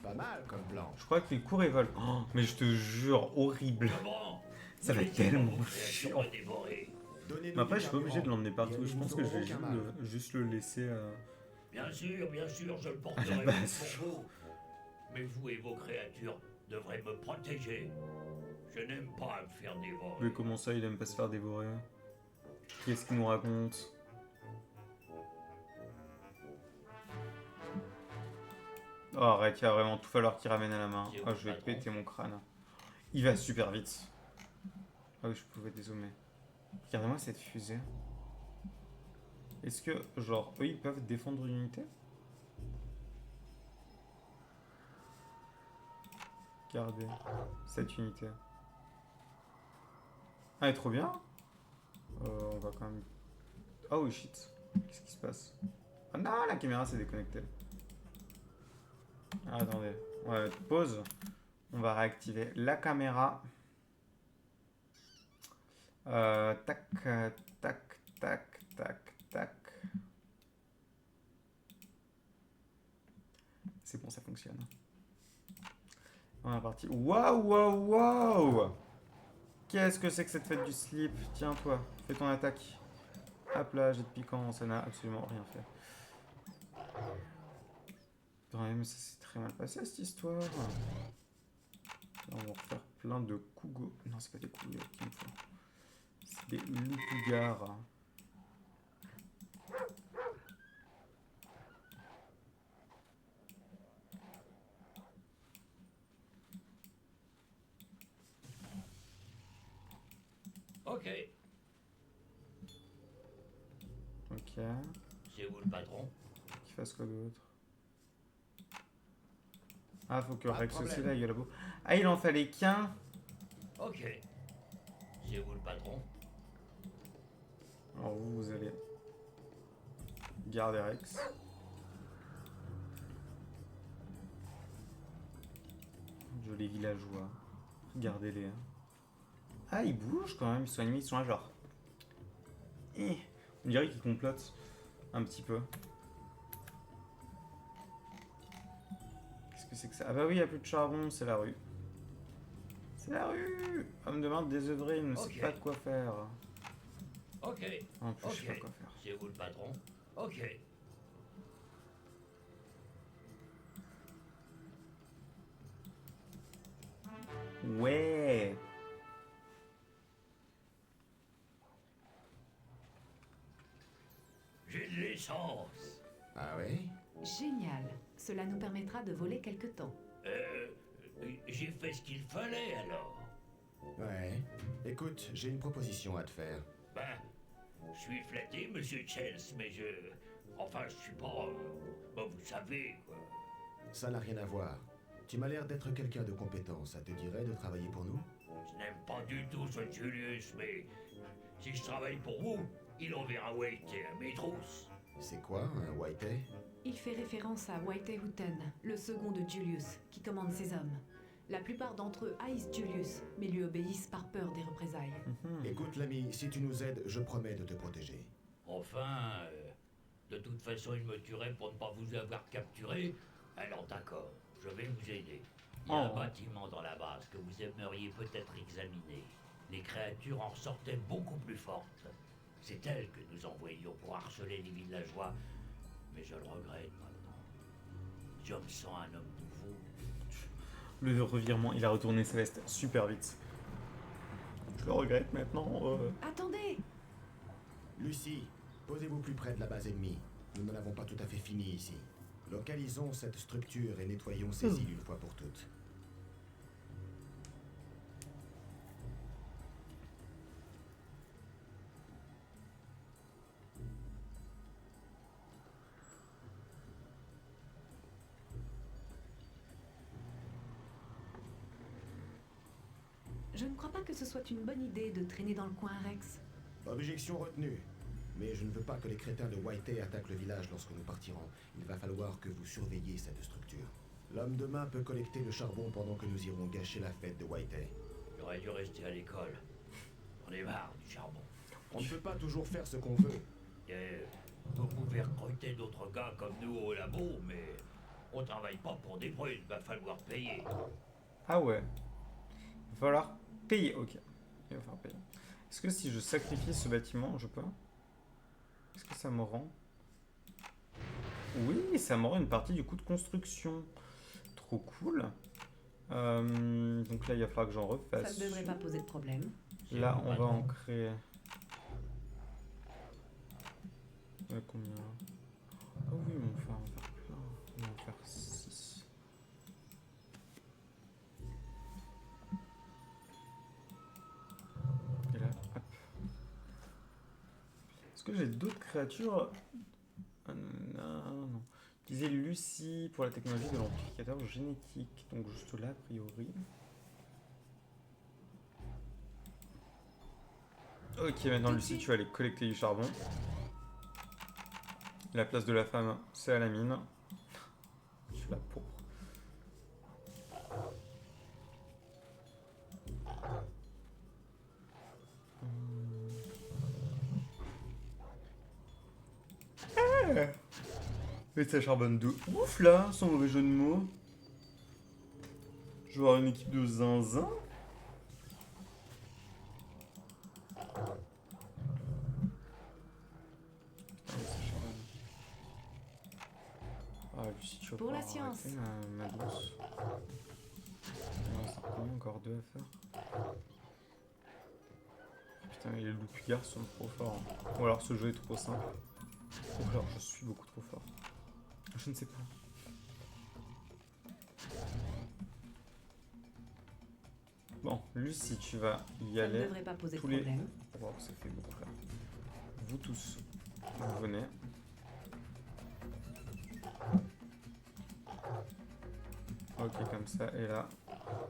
Pas mal comme plan. Je crois que les cours évolent. Oh, mais je te jure, horrible. Comment Ça va être tellement chiant. Donnez-nous Mais après, du je suis pas obligé de carburant. l'emmener partout. Et Je nous pense que je vais n'aurons aucun mal. juste le laisser. Bien sûr, je le À porterai la base. pour vous. Mais vous et vos créatures devrez me protéger. Je n'aime pas me faire dévorer. Mais comment ça, il aime pas se faire dévorer? Qu'est-ce qu'il nous raconte? Oh, arrête, il va vraiment tout falloir qu'il ramène à la main. C'est Oh, où, je vais patron? péter mon crâne. Il va super vite. Ah oui, je pouvais dézoomer. Regardez-moi cette fusée. Est-ce que, genre, eux, ils peuvent défendre une unité? Regardez, cette unité. Ah, elle est trop bien. On va quand même... Oh oui, shit. Qu'est-ce qui se passe? Ah non, la caméra s'est déconnectée. Ah, attendez. On va mettre pause. On va réactiver la caméra. Tac, tac, tac, tac, tac. C'est bon, ça fonctionne. On est parti. Waouh, waouh, waouh! Qu'est-ce que c'est que cette fête du slip? Tiens, toi, fais ton attaque. Hop là, jet de piquant, ça n'a absolument rien fait. Quand même, ça s'est très mal passé cette histoire. Là, on va refaire plein de cougo. Non, c'est pas des cougo qu'il me faut. C'est des loups-cougards. Ok. Ok. C'est vous le patron? Qu'il fasse quoi d'autre? Ah, faut que Pas de Rex aussi problème. là, il y a là-bas. Ah, il en fallait qu'un. Ok. C'est vous le patron? Alors vous, vous allez garder Rex. Jolis villageois. Regardez-les. Ah, ils bougent quand même. Ils sont animés, ils sont là genre... On dirait qu'ils complotent un petit peu. Qu'est-ce que c'est que ça? Ah bah oui, il n'y a plus de charbon, c'est la rue. C'est la rue! Homme de main désœuvré, il ne sait Ok. pas quoi faire. Ok. En plus, je sais Ok. pas quoi faire. C'est vous le patron? Ok. Ouais! J'ai de l'essence. Ah ouais? Génial. Cela nous permettra de voler quelque temps. J'ai fait ce qu'il fallait alors. Ouais. Écoute, j'ai une proposition à te faire. Ben, je suis flatté, monsieur Chels, mais je... Enfin, je suis pas... ben, vous savez, quoi. Ça n'a rien à voir. Tu m'as l'air d'être quelqu'un de compétent. Ça te dirait de travailler pour nous? Je n'aime pas du tout ce Julius, mais... Si je travaille pour vous, il enverra Wade à mes trousses. C'est quoi, un whitey? Il fait référence à Whitehooten, le second de Julius, qui commande ses hommes. La plupart d'entre eux haïssent Julius, mais lui obéissent par peur des représailles. Écoute, l'ami, si tu nous aides, je promets de te protéger. Enfin, de toute façon, il me tuerait pour ne pas vous avoir capturé. Alors d'accord, je vais vous aider. Il y a un Oh. bâtiment dans la base que vous aimeriez peut-être examiner. Les créatures en ressortaient beaucoup plus fortes. C'est elles que nous envoyions pour harceler les villageois. Mais je le regrette maintenant. Je me sens un homme nouveau. Le revirement, il a retourné sa veste super vite. Je le regrette maintenant. Attendez! Lucie, posez-vous plus près de la base ennemie. Nous n'en avons pas tout à fait fini ici. Localisons cette structure et nettoyons ces îles une fois pour toutes. Je ne crois pas que ce soit une bonne idée de traîner dans le coin, Rex. Objection retenue. Mais je ne veux pas que les crétins de Whitey attaquent le village lorsque nous partirons. Il va falloir que vous surveilliez cette structure. L'homme de main peut collecter le charbon pendant que nous irons gâcher la fête de Whitey. J'aurais dû rester à l'école. J'en ai marre du charbon. On ne peut pas toujours faire ce qu'on veut. Et vous pouvez recruter d'autres gars comme nous au labo, mais on travaille pas pour des brutes, va falloir payer. Ah ouais. Il va falloir payer. Ok. Il va falloir payer. Est-ce que si je sacrifie ce bâtiment, je peux? Est-ce que ça me rend? Oui, ça me rend une partie du coût de construction. Trop cool. Donc là, il va falloir que j'en Ça refasse. ne devrait pas poser de problème. Là, C'est on va patron. en créer. Combien? Oh oui, mais on va en faire plein. On va en faire 6. Est-ce que j'ai d'autres créatures? Non. Utiliser Lucie pour la technologie de l'amplificateur génétique. Donc juste là, a priori. Ok, maintenant Lucie, tu vas aller collecter du charbon. La place de la femme, c'est à la mine. Je suis là pour. Mais ça charbonne de ouf là, sans mauvais jeu de mots. Je vais avoir une équipe de zinzin. Putain, mais ça charbonne. Ah, Lucie, tu vas Pour la pouvoir science. arrêter, ma douce. Il en reste combien encore 2 à faire? Putain, mais les loups-gards sont trop forts. Hein. Ou alors ce jeu est trop simple. Ou alors je suis beaucoup trop fort. Je ne sais pas. Bon, Lucie, tu vas y Ça ne aller. devrait pas poser de Tous les... problème. Wow, ça fait beaucoup là. Vous tous, vous venez. Ok, comme ça, et là...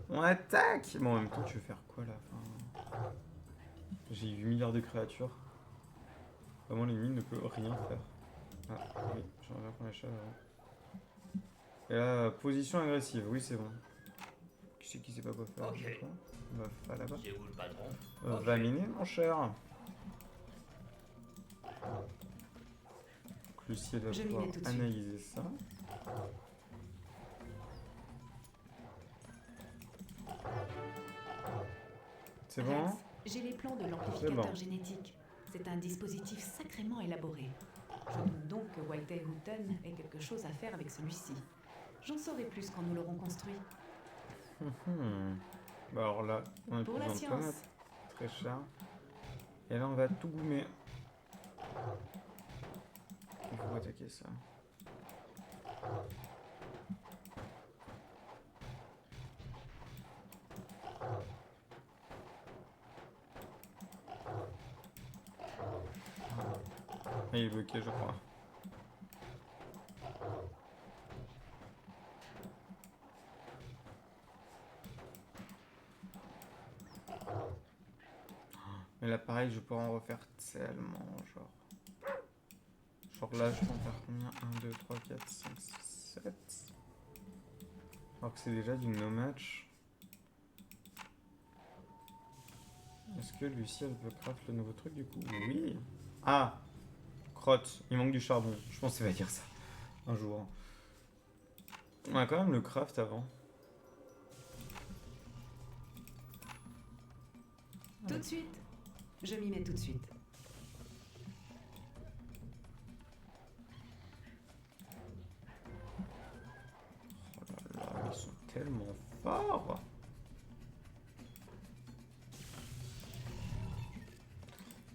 On attaque! Bon, en même temps, tu veux faire quoi là? Enfin... J'ai 8 milliards de créatures. Vraiment, l'ennemi ne peut rien faire. Ah, oui, j'aimerais bien qu'on achève avant. Et là, position agressive, oui, c'est bon. Qui sait pas quoi faire? Ok. Va là-bas. C'est où le patron? Ok. Va miner, mon cher. Donc, Lucie, elle va Je m'y pouvoir mets tout de suite. analyser ça. C'est bon? Rex, j'ai les plans de l'amplificateur C'est bon. génétique. C'est un dispositif sacrément élaboré. Je doute donc que Whitey Houghton ait quelque chose à faire avec celui-ci. J'en saurai plus quand nous l'aurons construit. Bah alors là, on a Pour plus la besoin de science. tomates. Très cher. Et là, on va tout goumer. Il faut attaquer ça. Ah, il est bloqué, je crois. Mais là, pareil, je pourrais en refaire tellement, genre. Genre là, je peux en faire combien? 1, 2, 3, 4, 5, 6, 7. Alors que c'est déjà du no match. Est-ce que Lucie, elle peut craft le nouveau truc du coup? Oui. Ah, crotte, il manque du charbon. Je pense qu'elle va dire ça un jour. On a quand même le craft avant. Tout de suite. Je m'y mets tout de suite. Oh là là, ils sont tellement forts.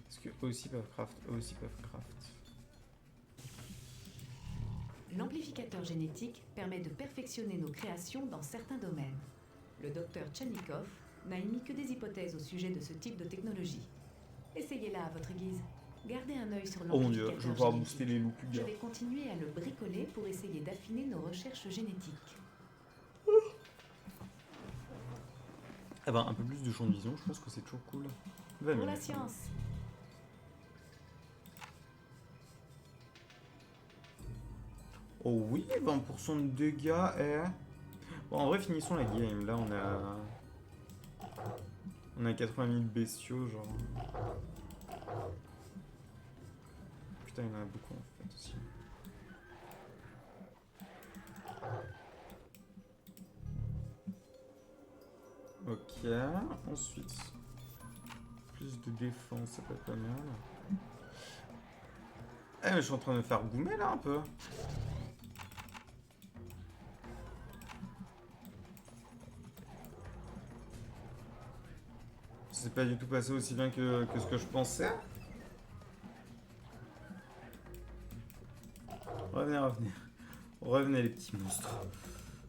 Est-ce que eux aussi peuvent craft? Eux aussi peuvent craft. L'amplificateur génétique permet de perfectionner nos créations dans certains domaines. Le docteur Tchanikov n'a émis que des hypothèses au sujet de ce type de technologie. Essayez-la à votre guise. Gardez un œil sur Oh mon dieu, l'amplificateur je vais pouvoir génétique. booster les loups Je plus vais continuer à le bricoler pour essayer d'affiner nos recherches génétiques. Eh ben, un peu plus de champ de vision, je pense que c'est toujours cool. Va Pour mieux. la science. Oh oui, 20% de dégâts, eh. Bon, en vrai, finissons la game. Là, on a... On a 80 000 bestiaux, genre. Putain, il y en a beaucoup, en fait, aussi. Ok, ensuite... Plus de défense, ça peut être pas mal. Eh, mais je suis en train de me faire goumer, là, un peu. C'est pas du tout passé aussi bien que ce que je pensais. Revenez, revenez. Revenez les petits monstres.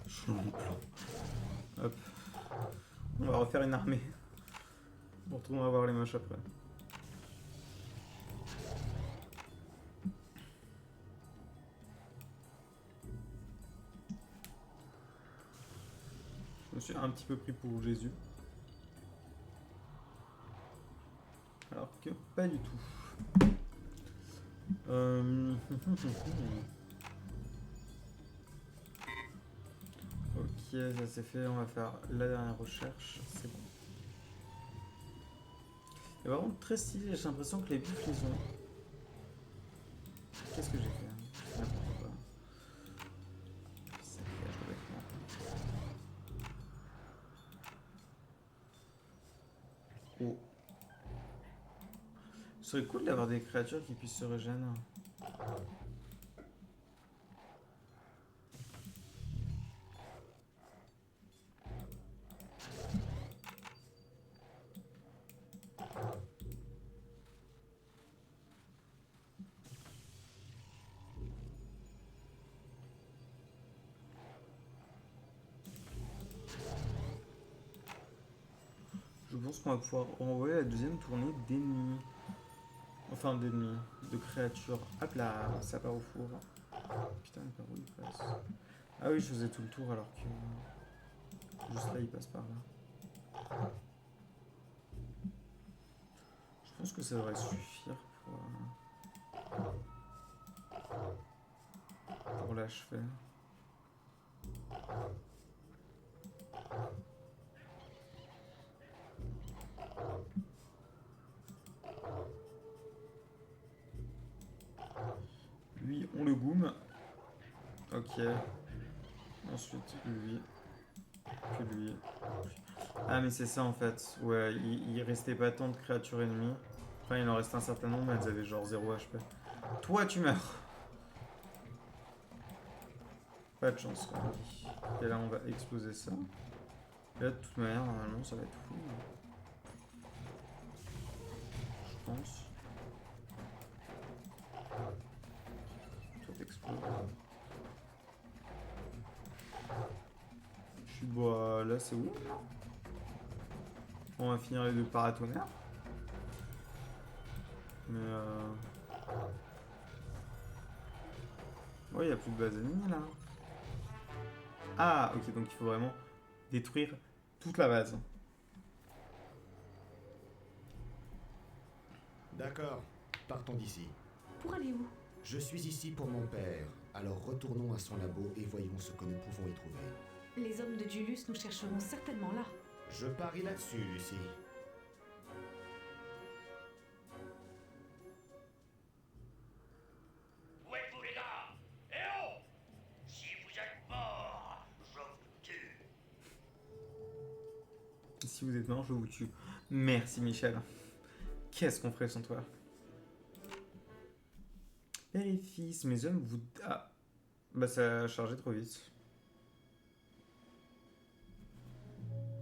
Je suis dans mon plan. Hop. On va refaire une armée. On retournera voir les moches après. suis un petit peu pris pour Jésus. Alors que pas du tout. Ok, ça c'est fait, on va faire la dernière recherche, c'est bon. C'est vraiment très stylé, j'ai l'impression que les bifs les ont. Qu'est-ce que j'ai fait? N'importe quoi. Ça cache complètement. Oh. Ce serait cool d'avoir des créatures qui puissent se régénérer. Je pense qu'on va pouvoir envoyer la deuxième tournée d'ennemis. Enfin d'ennemis, de créatures. Hop là, ça part au four. Putain, par où il passe? Ah oui, je faisais tout le tour alors que... Juste là, il passe par là. Je pense que ça devrait suffire pour l'achever. Lui, on le goome. Ok. Ensuite, lui. Puis lui. Ah, mais c'est ça en fait. Ouais, il restait pas tant de créatures ennemies. Enfin, il en reste un certain nombre, mais elles avaient genre 0 HP. Toi, tu meurs. Pas de chance, quoi. Et là, on va exploser ça. Et là, de toute manière, normalement, ça va être fou. Je pense. Toi, t'exploses. Je suis bah là, c'est où? On va finir les deux paratonnerres. Mais ouais, il n'y a plus de base ennemie là. Ah, ok, donc il faut vraiment détruire toute la base. D'accord, partons d'ici. Pour aller où? Je suis ici pour mon père, alors retournons à son labo et voyons ce que nous pouvons y trouver. Les hommes de Julius nous chercheront certainement là. Je parie là-dessus, Lucie. Où êtes-vous, les gars? Eh oh! Si vous êtes morts, je vous tue. Si vous êtes mort, je vous tue. Merci Michel. Qu'est-ce qu'on ferait sans toi? Père et fils, mes hommes vous... Ah, bah ça a chargé trop vite.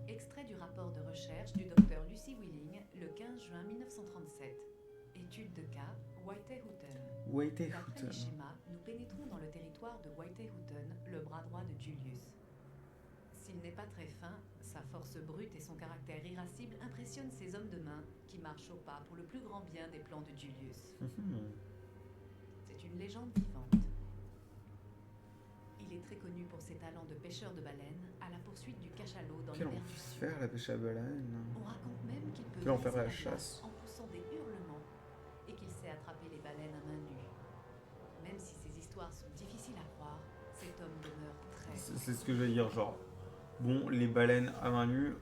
Extrait du rapport de recherche du docteur Lucy Wheeling, le 15 juin 1937. Étude de cas, Whitehoughton. D'après Whitehoughton. les schémas, nous pénétrons dans le territoire de Whitehoughton, le bras droit de Julius. S'il n'est pas très fin, sa force brute et son caractère irascible impressionnent ces hommes de main qui marchent au pas pour le plus grand bien des plans de Julius. C'est une légende vivante. Il est très connu pour ses talents de pêcheur de baleines à la poursuite du cachalot dans les Quel mers du Sud. enfer la pêche à baleine. On raconte même qu'il peut Quel enfer briser la la chasse. glace en poussant des hurlements et qu'il sait attraper les baleines à main nue. Même si ces histoires sont difficiles à croire, cet homme demeure très... C'est ce que je veux dire, genre... Bon, les baleines à main nue...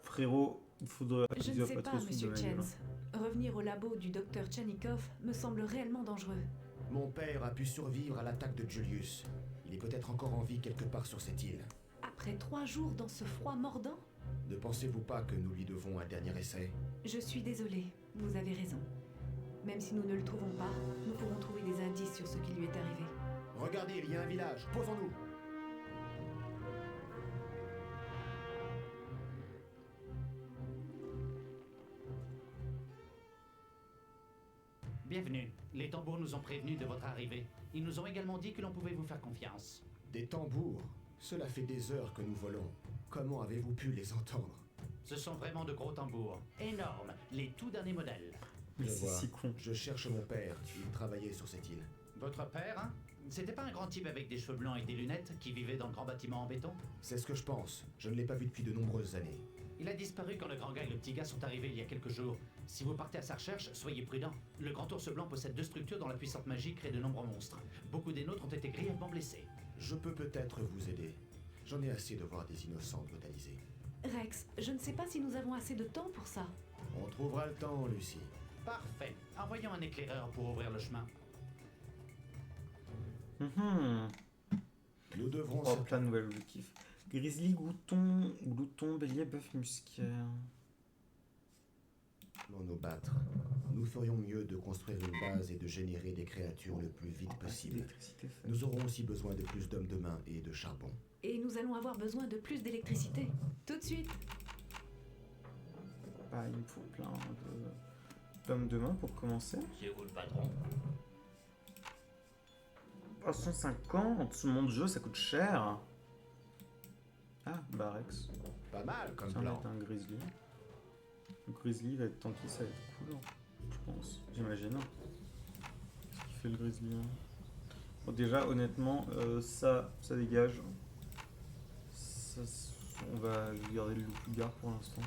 Frérot, il faudrait... Je ne sais pas, monsieur Chance. Revenir au labo du docteur Tchernikov me semble réellement dangereux. Mon père a pu survivre à l'attaque de Julius. Il est peut-être encore en vie quelque part sur cette île. Après 3 jours dans ce froid mordant? Ne pensez-vous pas que nous lui devons un dernier essai? Je suis désolée, vous avez raison. Même si nous ne le trouvons pas, nous pourrons trouver des indices sur ce qui lui est arrivé. Regardez, il y a un village. Posons-nous. Bienvenue. Les tambours nous ont prévenus de votre arrivée. Ils nous ont également dit que l'on pouvait vous faire confiance. Des tambours. Cela fait des heures que nous volons. Comment avez-vous pu les entendre? Ce sont vraiment de gros tambours. Énormes. Les tout derniers modèles. Mais Je c'est vois. si con. Je cherche mon père. Il travaillait sur cette île. Votre père, hein? C'était pas un grand type avec des cheveux blancs et des lunettes qui vivait dans le grand bâtiment en béton? C'est ce que je pense. Je ne l'ai pas vu depuis de nombreuses années. Il a disparu quand le grand gars et le petit gars sont arrivés il y a quelques jours. Si vous partez à sa recherche, soyez prudents. Le grand ours blanc possède 2 structures dont la puissante magie crée de nombreux monstres. Beaucoup des nôtres ont été grièvement blessés. Je peux peut-être vous aider. J'en ai assez de voir des innocents brutalisés. Rex, je ne sais pas si nous avons assez de temps pour ça. On trouvera le temps, Lucie. Parfait. Envoyons un éclaireur pour ouvrir le chemin. Mhm. Nous devrons... Oh, plein de nouvelles objectifs. Grizzly, glouton, bélier, bœuf musquaire. Allons nous battre. Nous ferions mieux de construire une base et de générer des créatures le plus vite possible. D'électricité, fait. Nous aurons aussi besoin de plus d'hommes de main et de charbon. Et nous allons avoir besoin de plus d'électricité. Tout de suite. Bah, il me faut plein d'hommes de main pour commencer. C'est vous le patron? Oh, 150, mon dieu, ça coûte cher. Ah, bah Rex. Pas mal comme Ça va plan. être un grizzly. Le grizzly va être tanky, ça va être cool, je pense. J'imagine. Qu'est-ce qu'il fait le grizzly hein. Bon, déjà, honnêtement, ça dégage. Ça, on va garder le loup-garde pour l'instant.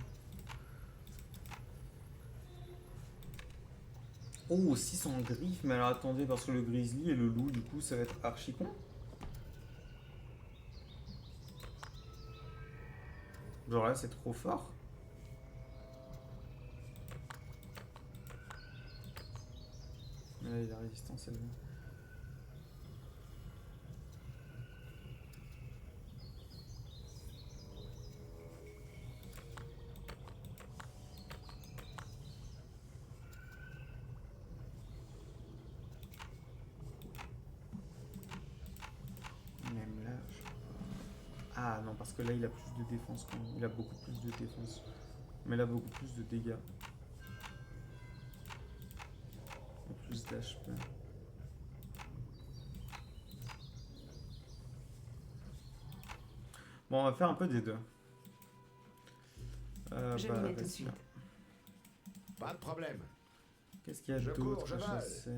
Oh, 600 griffes, mais alors attendez, parce que le grizzly et le loup, du coup, ça va être archi con. Genre là, c'est trop fort. Mais là, il a la résistance, elle vient. Même là, je sais pas. Ah non, parce que là, il a plus de défense quand même. Il a beaucoup plus de défense. Mais il a beaucoup plus de dégâts. Et plus d'HP. Bon, on va faire un peu des deux. Je m'y mets tout de vas-y. suite. Pas de problème. Qu'est-ce qu'il y a Je d'autre cours, je à vole. chasser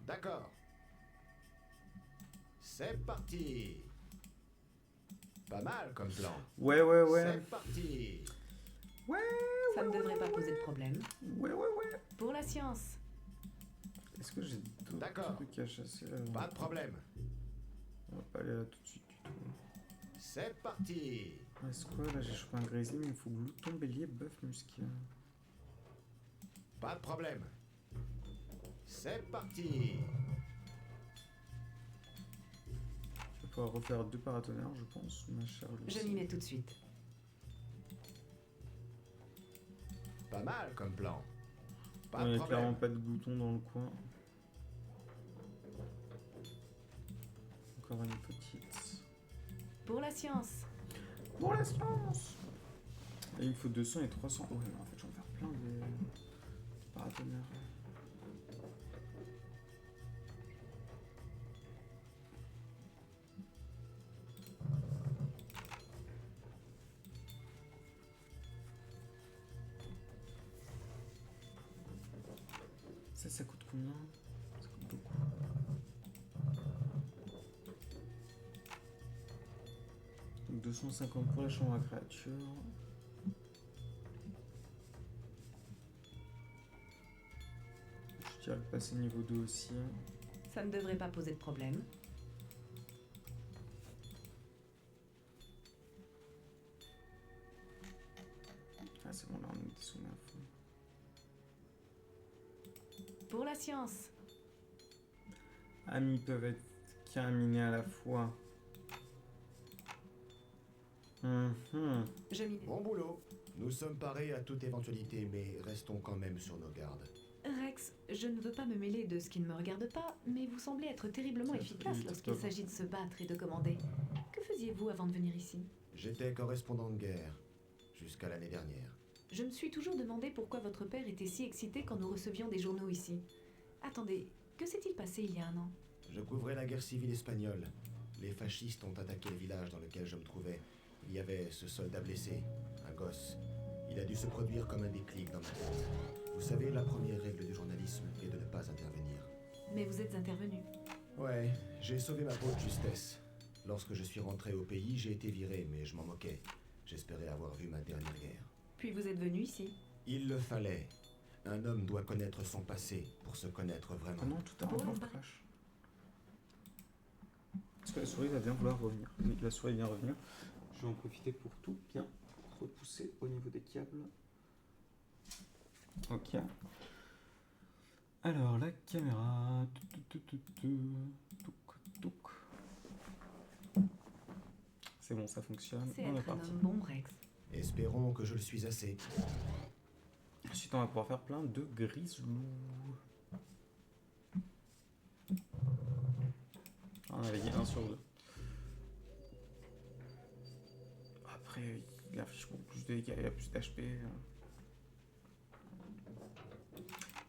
D'accord. C'est parti. Pas mal comme plan. Ouais. C'est parti. Ça ne devrait pas poser de problème. Ouais. Pour la science. Est-ce que j'ai d'autres D'accord. trucs à chasser là Pas de problème. On va pas aller là tout de suite du tout. C'est parti. Est-ce que là j'ai chopé un grizzly, mais il faut glouton, bélier, bœuf, musqué. Pas de problème. C'est parti. Je vais pouvoir refaire 2 paratonnerres, je pense, ma chère Lucie. Je m'y mets tout de suite. Pas mal comme plan. Pas Il de n'y a clairement problème. pas de glouton dans le coin. Encore une petite. Pour la science. Pour la science. Et il me faut 200 et 300. Ouais, mais en fait, je vais en faire plein de paratonnerres. Ça coûte combien? Ça coûte beaucoup. Donc 250 pour la chambre à créatures. Je tiens à le passer niveau 2 aussi. Ça ne devrait pas poser de problème. Ah c'est bon, là on est descendu à fond. Pour la science. Amis peuvent être qu'un miné à la fois. Mhm. Je m'y mets. Bon boulot. Nous sommes parés à toute éventualité, mais restons quand même sur nos gardes. Rex, je ne veux pas me mêler de ce qui ne me regarde pas, mais vous semblez être terriblement Ça fait efficace vite, lorsqu'il octobre. s'agit de se battre et de commander. Que faisiez-vous avant de venir ici? J'étais correspondant de guerre, jusqu'à l'année dernière. Je me suis toujours demandé pourquoi votre père était si excité quand nous recevions des journaux ici. Attendez, que s'est-il passé il y a un an? Je couvrais la guerre civile espagnole. Les fascistes ont attaqué le village dans lequel je me trouvais. Il y avait ce soldat blessé, un gosse. Il a dû se produire comme un déclic dans ma tête. Vous savez, la première règle du journalisme est de ne pas intervenir. Mais vous êtes intervenu. Ouais, j'ai sauvé ma peau de justesse. Lorsque je suis rentré au pays, j'ai été viré, mais je m'en moquais. J'espérais avoir vu ma dernière guerre. Puis vous êtes venu ici. Il le fallait. Un homme doit connaître son passé pour se connaître vraiment. Ah non, tout a Bon, encore bah. crash. Est-ce que la souris va bien vouloir revenir? Oui, la souris vient revenir. Je vais en profiter pour tout bien repousser au niveau des câbles. Ok. Alors, la caméra. C'est bon, ça fonctionne. C'est On est être un parti. homme bon, Rex. Espérons que je le suis assez. Ensuite, on va pouvoir faire plein de grisous. On avait dit 1 sur 2. Après, il affiche beaucoup plus de dégâts, il a plus d'HP.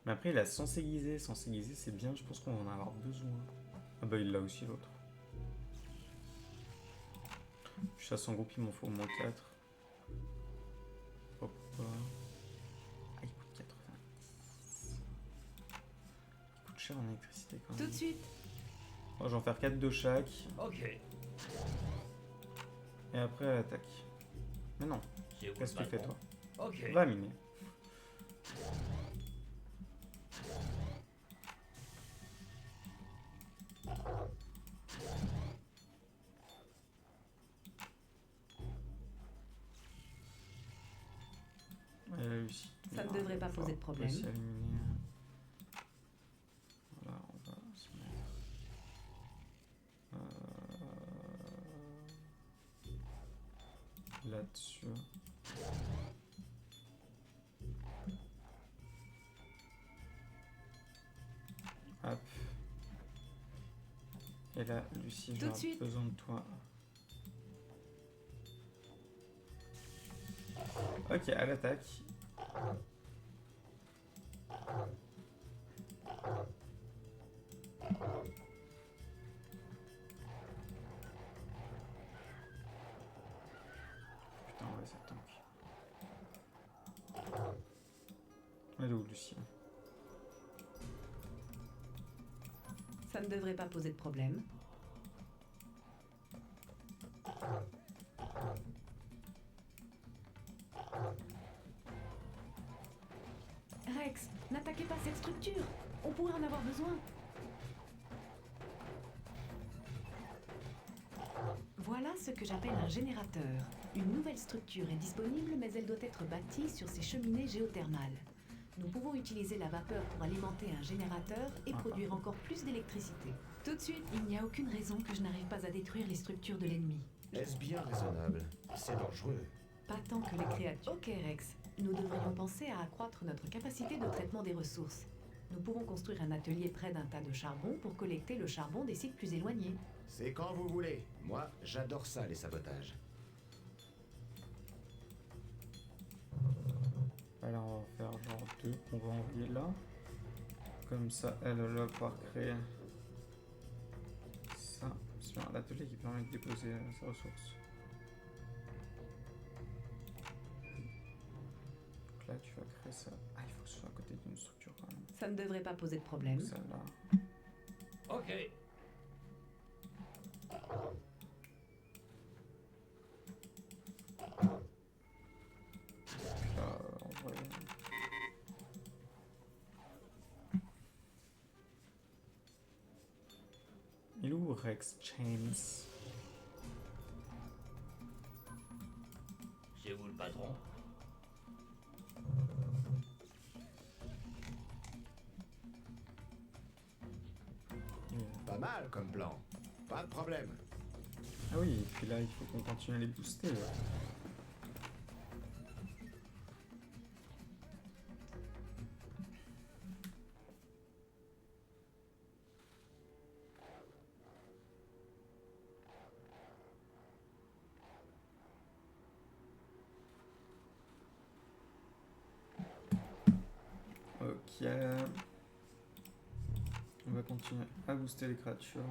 Mais après, il a sans s'aiguiser. Sans s'aiguiser, c'est bien, je pense qu'on va en avoir besoin. Ah bah, il l'a aussi, l'autre. Je chasse en groupe, il m'en faut au moins 4. Hop. Ah, il coûte 90. Il coûte cher en électricité quand même. Tout de suite. Bon, je vais en faire 4 de chaque. Ok, Et après, elle attaque. Mais non, c'est vous qu'est-ce que le tu fais patron. toi? Ok. Va miner. Elle a réussi. Ça ne Non, devrait pas on va poser de problème. réussir à éliminer. Voilà, on va se mettre. Là-dessus. Hop. Et là, Lucie, Tout de j'ai suite. besoin de toi. Ok, à l'attaque. Putain, ouais, ça tank. Elle est où, Lucie? Ça ne devrait pas poser de problème. Rex, n'attaquez pas cette structure. On pourrait en avoir besoin. Voilà ce que j'appelle un générateur. Une nouvelle structure est disponible, mais elle doit être bâtie sur ces cheminées géothermales. Nous pouvons utiliser la vapeur pour alimenter un générateur et produire encore plus d'électricité. Tout de suite, il n'y a aucune raison que je n'arrive pas à détruire les structures de l'ennemi. Est-ce bien raisonnable? C'est dangereux. Pas tant que les créatures. Ok, Rex. Nous devrions penser à accroître notre capacité de traitement des ressources. Nous pouvons construire un atelier près d'un tas de charbon pour collecter le charbon des sites plus éloignés. C'est quand vous voulez. Moi, j'adore ça, les sabotages. Alors on va faire genre 2 qu'on va envoyer là. Comme ça, elle va pouvoir créer ça sur un atelier qui permet de déposer ses ressources. Donc là, tu vas créer ça. Ah, il faut que ce soit à côté d'une structure quand même. Ça ne devrait pas poser de problème. Celle-là. Ok. Là, envoyer. Il est où Rex James? C'est vous le patron. Pas mal comme plan. Pas de problème. Ah oui, et puis là, il faut qu'on continue à les booster. Ok. On va continuer à booster les créatures.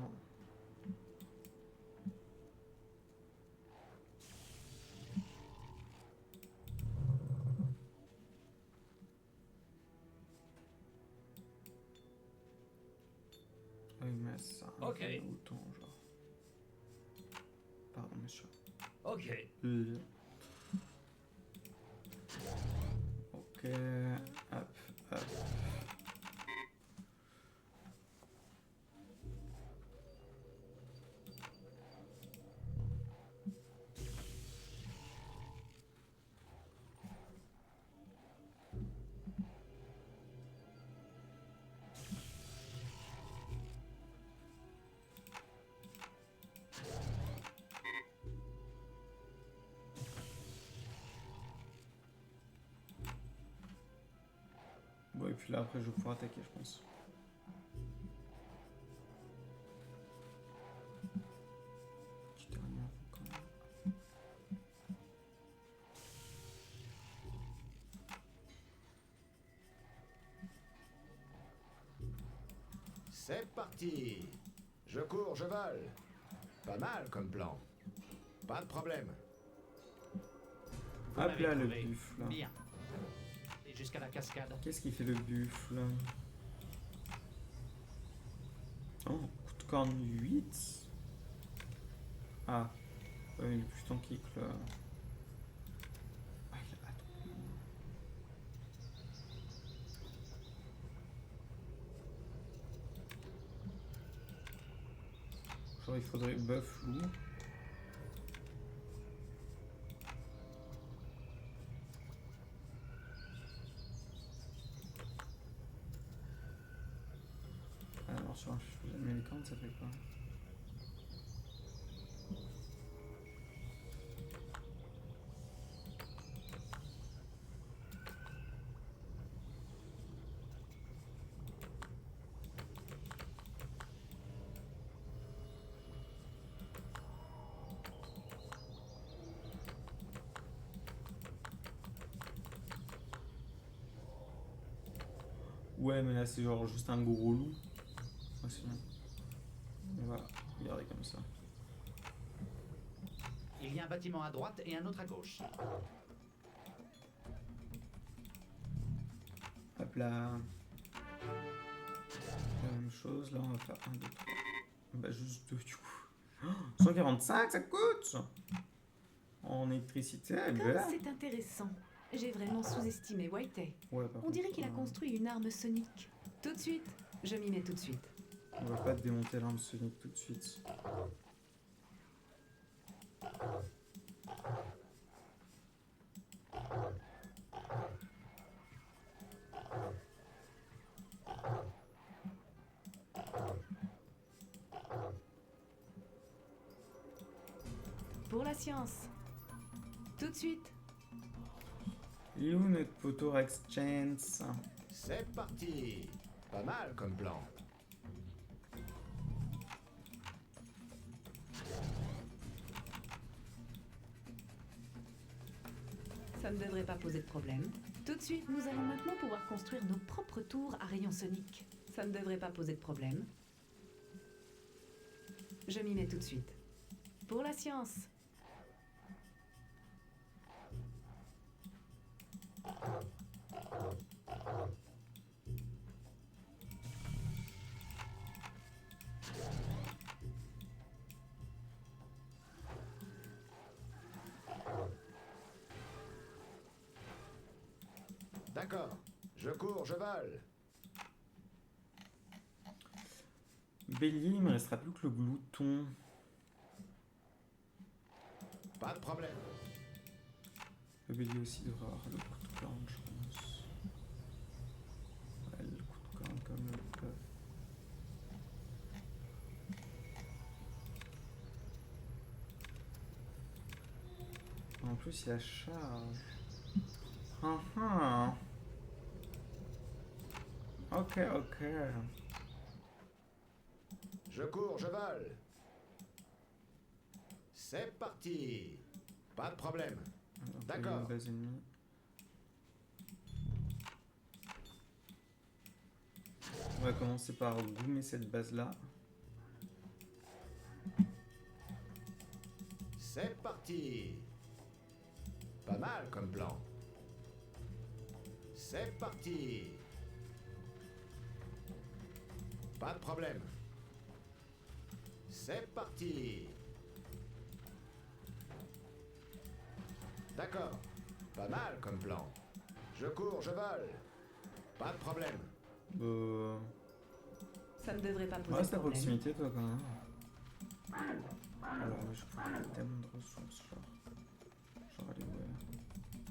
Oui, mais ça. Ok. Autant, genre. Pardon, monsieur. Ok. Ok. Hop, hop. Bon, et puis là, après, je vais pouvoir attaquer, je pense. Petit dernier avant quand même. C'est parti. Je cours, je vole. Pas mal comme plan. Pas de problème. Vous Hop m'avez là, le trouvé. buffle. Bien. Et jusqu'à la cascade. Qu'est-ce qui fait le buffle? Oh, coup de corne 8. Ah, ouais, il est plus tanky que le... Ah, attends. Genre, il faudrait buff loup. Alors, sur un cheval américain, ça fait quoi? Ouais, mais là, c'est genre juste un gros loup. Ouais, c'est bien. On va regarder comme ça. Il y a un bâtiment à droite et un autre à gauche. Hop là. La même chose, là on va faire 1, 2, 3. Bah juste 2 du coup. Oh, 145 ça coûte. En électricité, eh Comme ben. c'est intéressant. J'ai vraiment sous-estimé Whitey. Ouais, par On contre, dirait qu'il a construit une arme sonique. Tout de suite. Je m'y mets tout de suite. On va pas démonter l'arme sonique tout de suite. Pour la science. Tout de suite. Il est où notre poteau exchange? C'est parti. Pas mal comme plan. Ça ne devrait pas poser de problème. Tout de suite, nous allons maintenant pouvoir construire nos propres tours à rayons soniques. Ça ne devrait pas poser de problème. Je m'y mets tout de suite. Pour la science. D'accord. Je cours, je vole. Bélier, il me restera plus que le glouton. Pas de problème. Le bélier aussi devrait avoir le coup de corne, je pense. Ouais, le coup de corne comme le bœuf. En plus, il y a charge. Ah ah. Ok, ok. Je cours, je vole. C'est parti. Pas de problème. Alors, D'accord. une base ennemie. On va commencer par gommer cette base-là. C'est parti. Pas mal comme plan. C'est parti. Pas de problème. C'est parti. D'accord. Pas mal comme plan. Je cours, je vole. Pas de problème. Ça ne devrait pas poser Reste de à problème. proximité, toi, quand même. Alors, je crois qu'il y a tellement de ressources, genre. Genre, allez, ouais.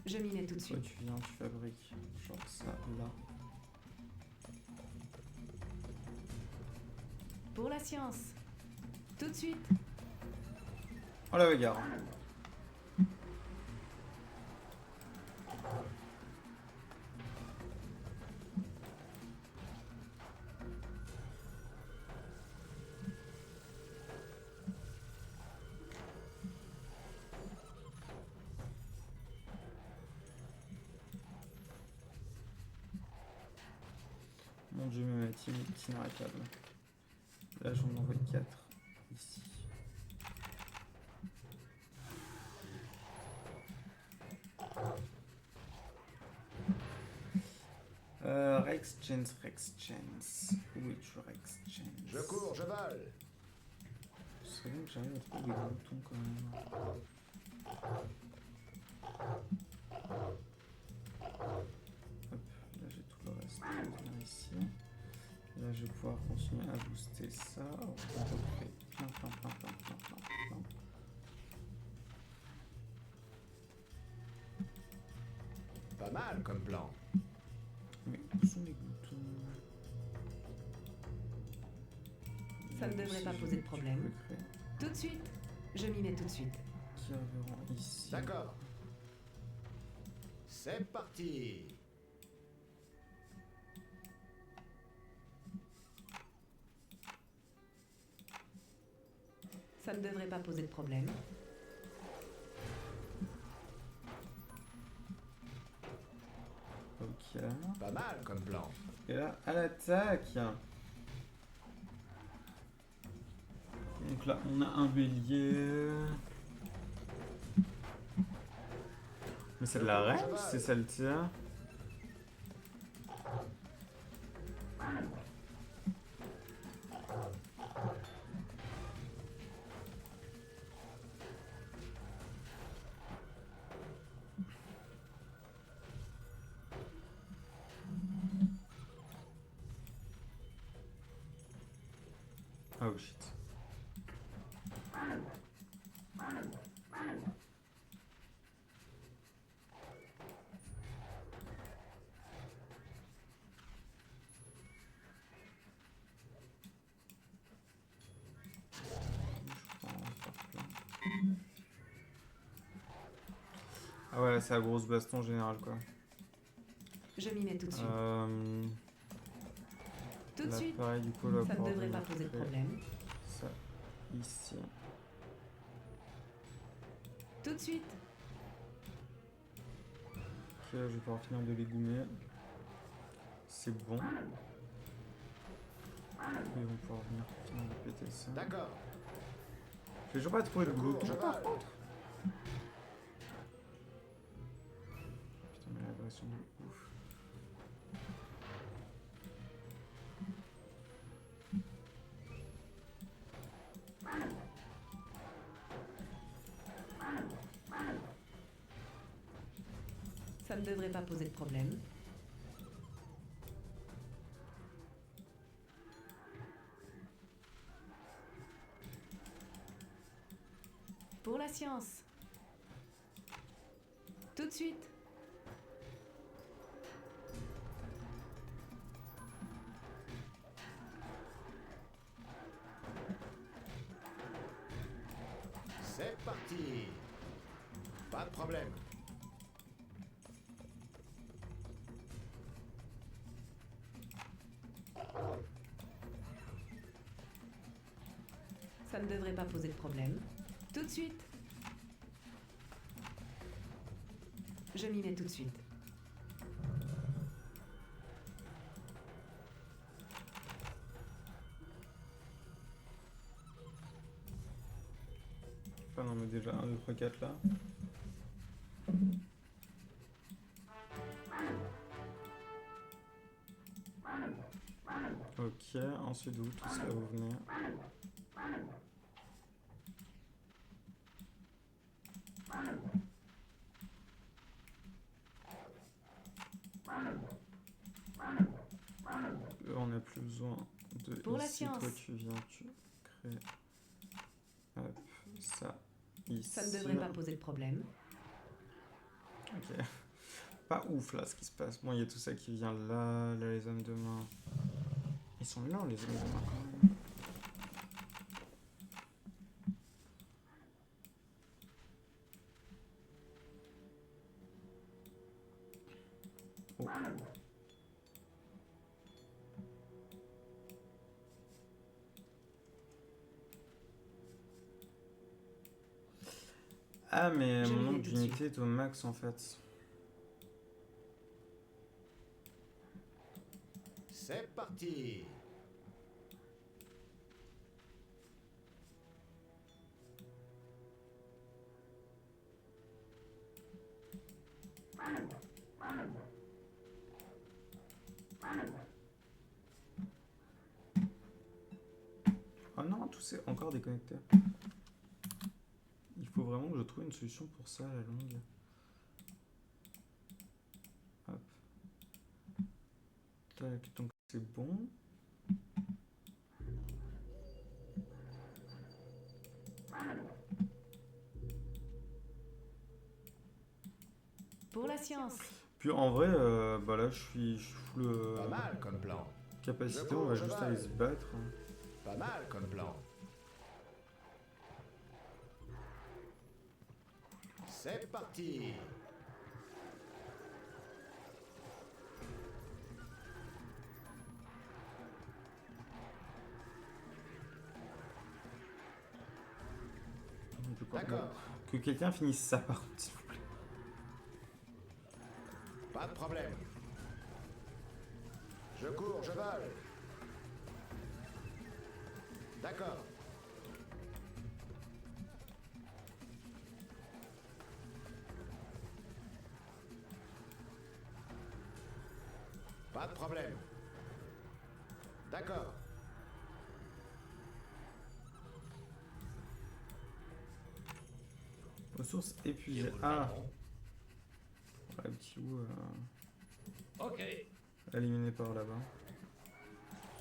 Je m'y mets tout de Toi, suite. tu viens, tu fabriques. Genre ça, là. Pour la science. Tout de suite. Oh la bagarre. Mon dieu, mais ma team est inarrêtable. Là, j'en envoie 4 ici. Rex Chance. Où es-tu, Rex Chance? Je cours, je vole. Ce serait bien que j'arrive à trouver des boutons quand même. Hop, là j'ai tout le reste. Je vais venir ici. Et là je vais pouvoir continuer à booster ça. On refait plein. Pas mal comme plan. Mais où sont les boutons? Ça ne devrait pas poser de problème. Tout de suite. Je m'y mets tout de suite. Qui arriveront ici. D'accord. C'est parti. Ça ne devrait pas poser de problème. Ok. Pas mal comme plan. Et là, à l'attaque. Donc là, on a un bélier. Mais c'est de la reine, c'est celle-ci. Oh shit. Ah ouais, c'est la grosse baston en général quoi. Je m'y mets tout de suite. Tout de Là, suite. pareil, du coup, là, Ça ne pour devrait pas revenir poser de créer problème. ça ici. Tout de suite. Ok, je vais pouvoir finir de légoumer. C'est bon. Ils vont pouvoir venir finir de péter ça. D'accord. J'ai toujours pas trouvé Je le cours, bouton je par vole. contre. Putain, mais l'agression de ouf. Ça ne devrait pas poser de problème. Pour la science. Tout de suite. C'est parti. Pas de problème. Ça ne devrait pas poser de problème. Tout de suite. Je m'y mets tout de suite. Enfin non mais déjà 1, 2, 3, 4 là. Ok, ensuite vous tous là vous venez. n'a plus besoin de Pour la ici. science. Toi, tu viens, tu crées. Hop, ça, ici. Ça ne devrait pas poser de problème. Ok. Pas ouf là ce qui se passe. Bon, il y a tout ça qui vient là. Là, les hommes de main. Ils sont lents, les hommes de main quand même. Oh. Ah, mais Je mon vais nombre tout de d'unités suite. est au max en fait. C'est parti. Oh non, tout c'est encore déconnecté. Il faut vraiment que je trouve une solution pour ça à la longue. Hop. Tac, donc c'est bon. Pour la science. Puis en vrai, bah là je suis full Pas mal comme plan. capacité, on va juste aller se battre. Pas mal comme plan. C'est parti. D'accord. Que quelqu'un finisse ça par contre, s'il vous plaît. Pas de problème. Je cours, je vole. D'accord. Pas de problème. D'accord. Ressources épuisées. Ah, le petit loup Ok. éliminé par là-bas.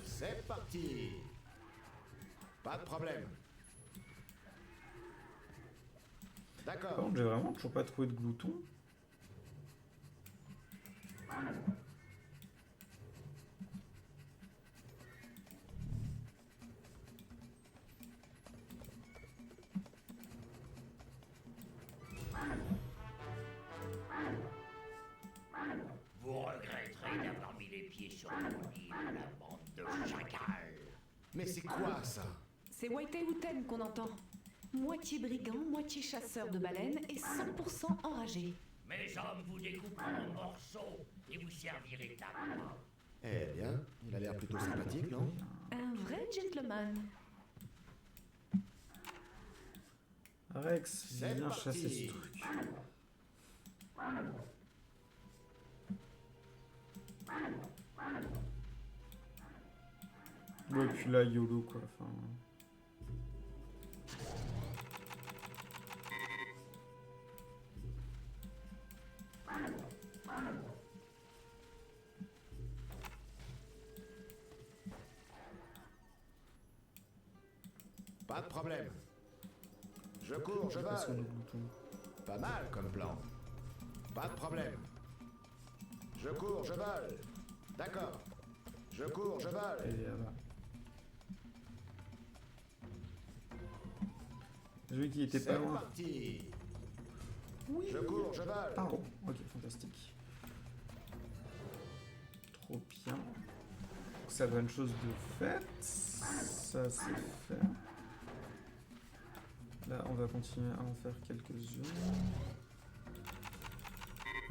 C'est parti. Pas de problème. Par D'accord. contre, j'ai vraiment toujours pas trouvé de glouton. Vous regretterez d'avoir mis les pieds sur mon île, la bande de chacals. Mais c'est quoi ça? C'est Whitey Wooten qu'on entend. Moitié brigand, moitié chasseur de baleines et 100% enragé. Mes hommes vous découperont en morceaux et vous servirez d'appareil. Eh bien, il a l'air plutôt sympathique, non? Un vrai gentleman. Rex, C'est viens parti. chasser ce truc. Ouais, puis là, YOLO quoi. Enfin... Pas de problème. Je cours, je J'ai pas sur le vole. glouton. Pas mal comme plan. Pas de problème. Je cours, je vole. D'accord. Je cours, je vole. Et là-bas. J'ai vu qu'il était pas C'est loin. parti. Oui. Je cours, je vole. Pardon. Ok, fantastique. Trop bien. Ça bonne chose de faite. Ça c'est fait. Là, on va continuer à en faire quelques-unes.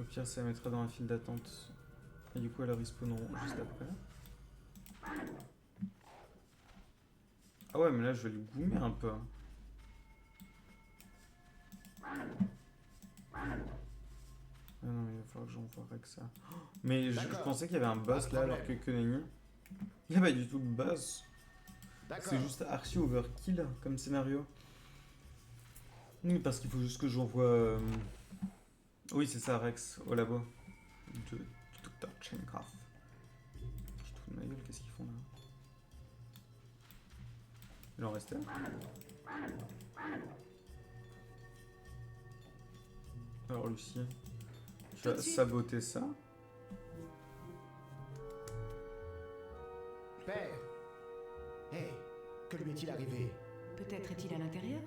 Au pire, ça mettra dans la file d'attente. Et du coup, elles respawneront juste après. Ah ouais, mais là, je vais le goumer un peu. Ah non, mais il va falloir que j'envoie Rex ça. Oh, mais je D'accord. pensais qu'il y avait un boss Pas de là, alors que problème. Konami. Il n'y a pas du tout de boss. D'accord. C'est juste archi overkill comme scénario. Oui, parce qu'il faut juste que j'envoie. Oui, c'est ça, Rex, au labo. Du Dr. Chenkov. Je trouve de ma gueule, qu'est-ce qu'ils font là? Il en restait. Alors Lucie, tu Tout de as suite. saboté ça. Père! Hey, que lui est-il arrivé? Peut-être est-il à l'intérieur?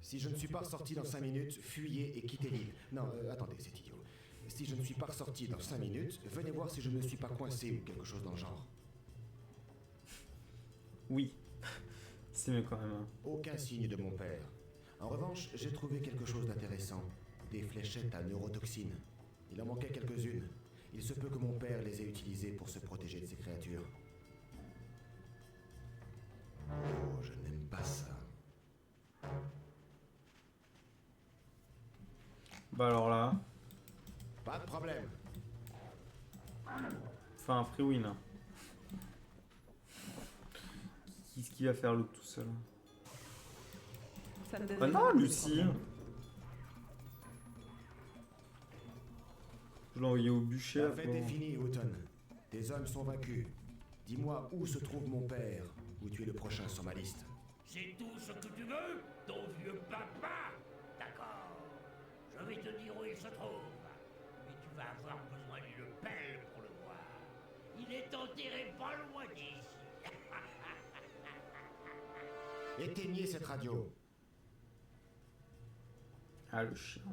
Si je ne suis pas ressorti dans 5 minutes, fuyez et quittez l'île. Non, attendez, c'est idiot. Si je ne suis pas ressorti dans 5 minutes, venez voir si je ne me suis pas coincé ou quelque chose dans le genre. Oui. C'est mieux quand même. Hein. Aucun signe de mon père. En revanche, j'ai trouvé quelque chose d'intéressant. Des fléchettes à neurotoxines. Il en manquait quelques-unes. Il se peut que mon père les ait utilisées pour se protéger de ces créatures. Oh, je n'aime pas ça. Bah alors là, Pas de problème. enfin un free win. Hein. Qu'est-ce qu'il va faire l'autre tout seul? Ça ne Ah devrait non, pas poser Lucie. problème. Je l'ai envoyé au bûcher. La là, fête pour- est finie, Houghton. Tes hommes sont vaincus. Dis-moi où se trouve mon père, ou tu es le prochain sur ma liste. C'est tout ce que tu veux, ton vieux papa? D'accord. Je vais te dire où il se trouve. Mais tu vas avoir besoin d'une pelle pour le voir. Il est enterré pas loin d'ici. Éteignez cette radio. Ah le chien.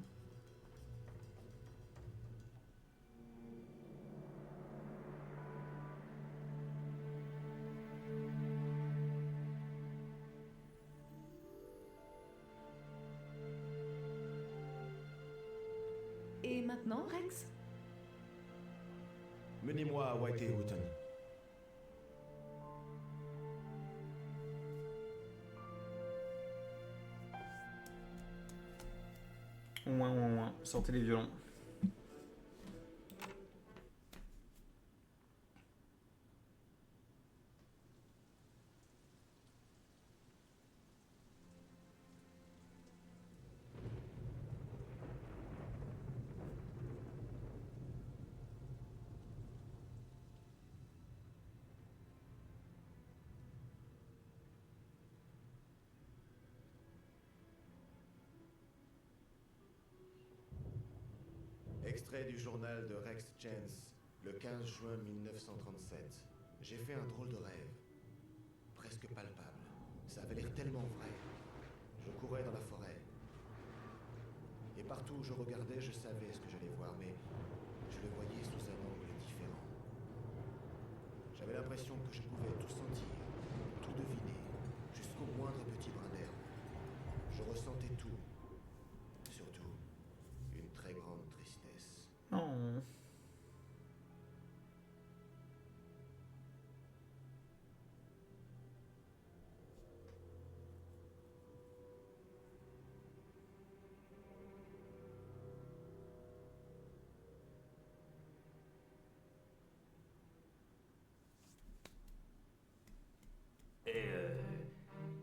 Et maintenant, Rex? Menez-moi à White et Houghton. Ouin, ouin, ouin. Sortez les violons. Extrait du journal de Rex Chance, le 15 juin 1937. J'ai fait un drôle de rêve. Presque palpable. Ça avait l'air tellement vrai. Je courais dans la forêt. Et partout où je regardais, je savais ce que j'allais voir, mais je le voyais sous un angle différent. J'avais l'impression que je pouvais tout sentir, tout deviner, jusqu'au moindre petit brin d'herbe. Je ressentais tout. Surtout, une très grande tristesse. Non.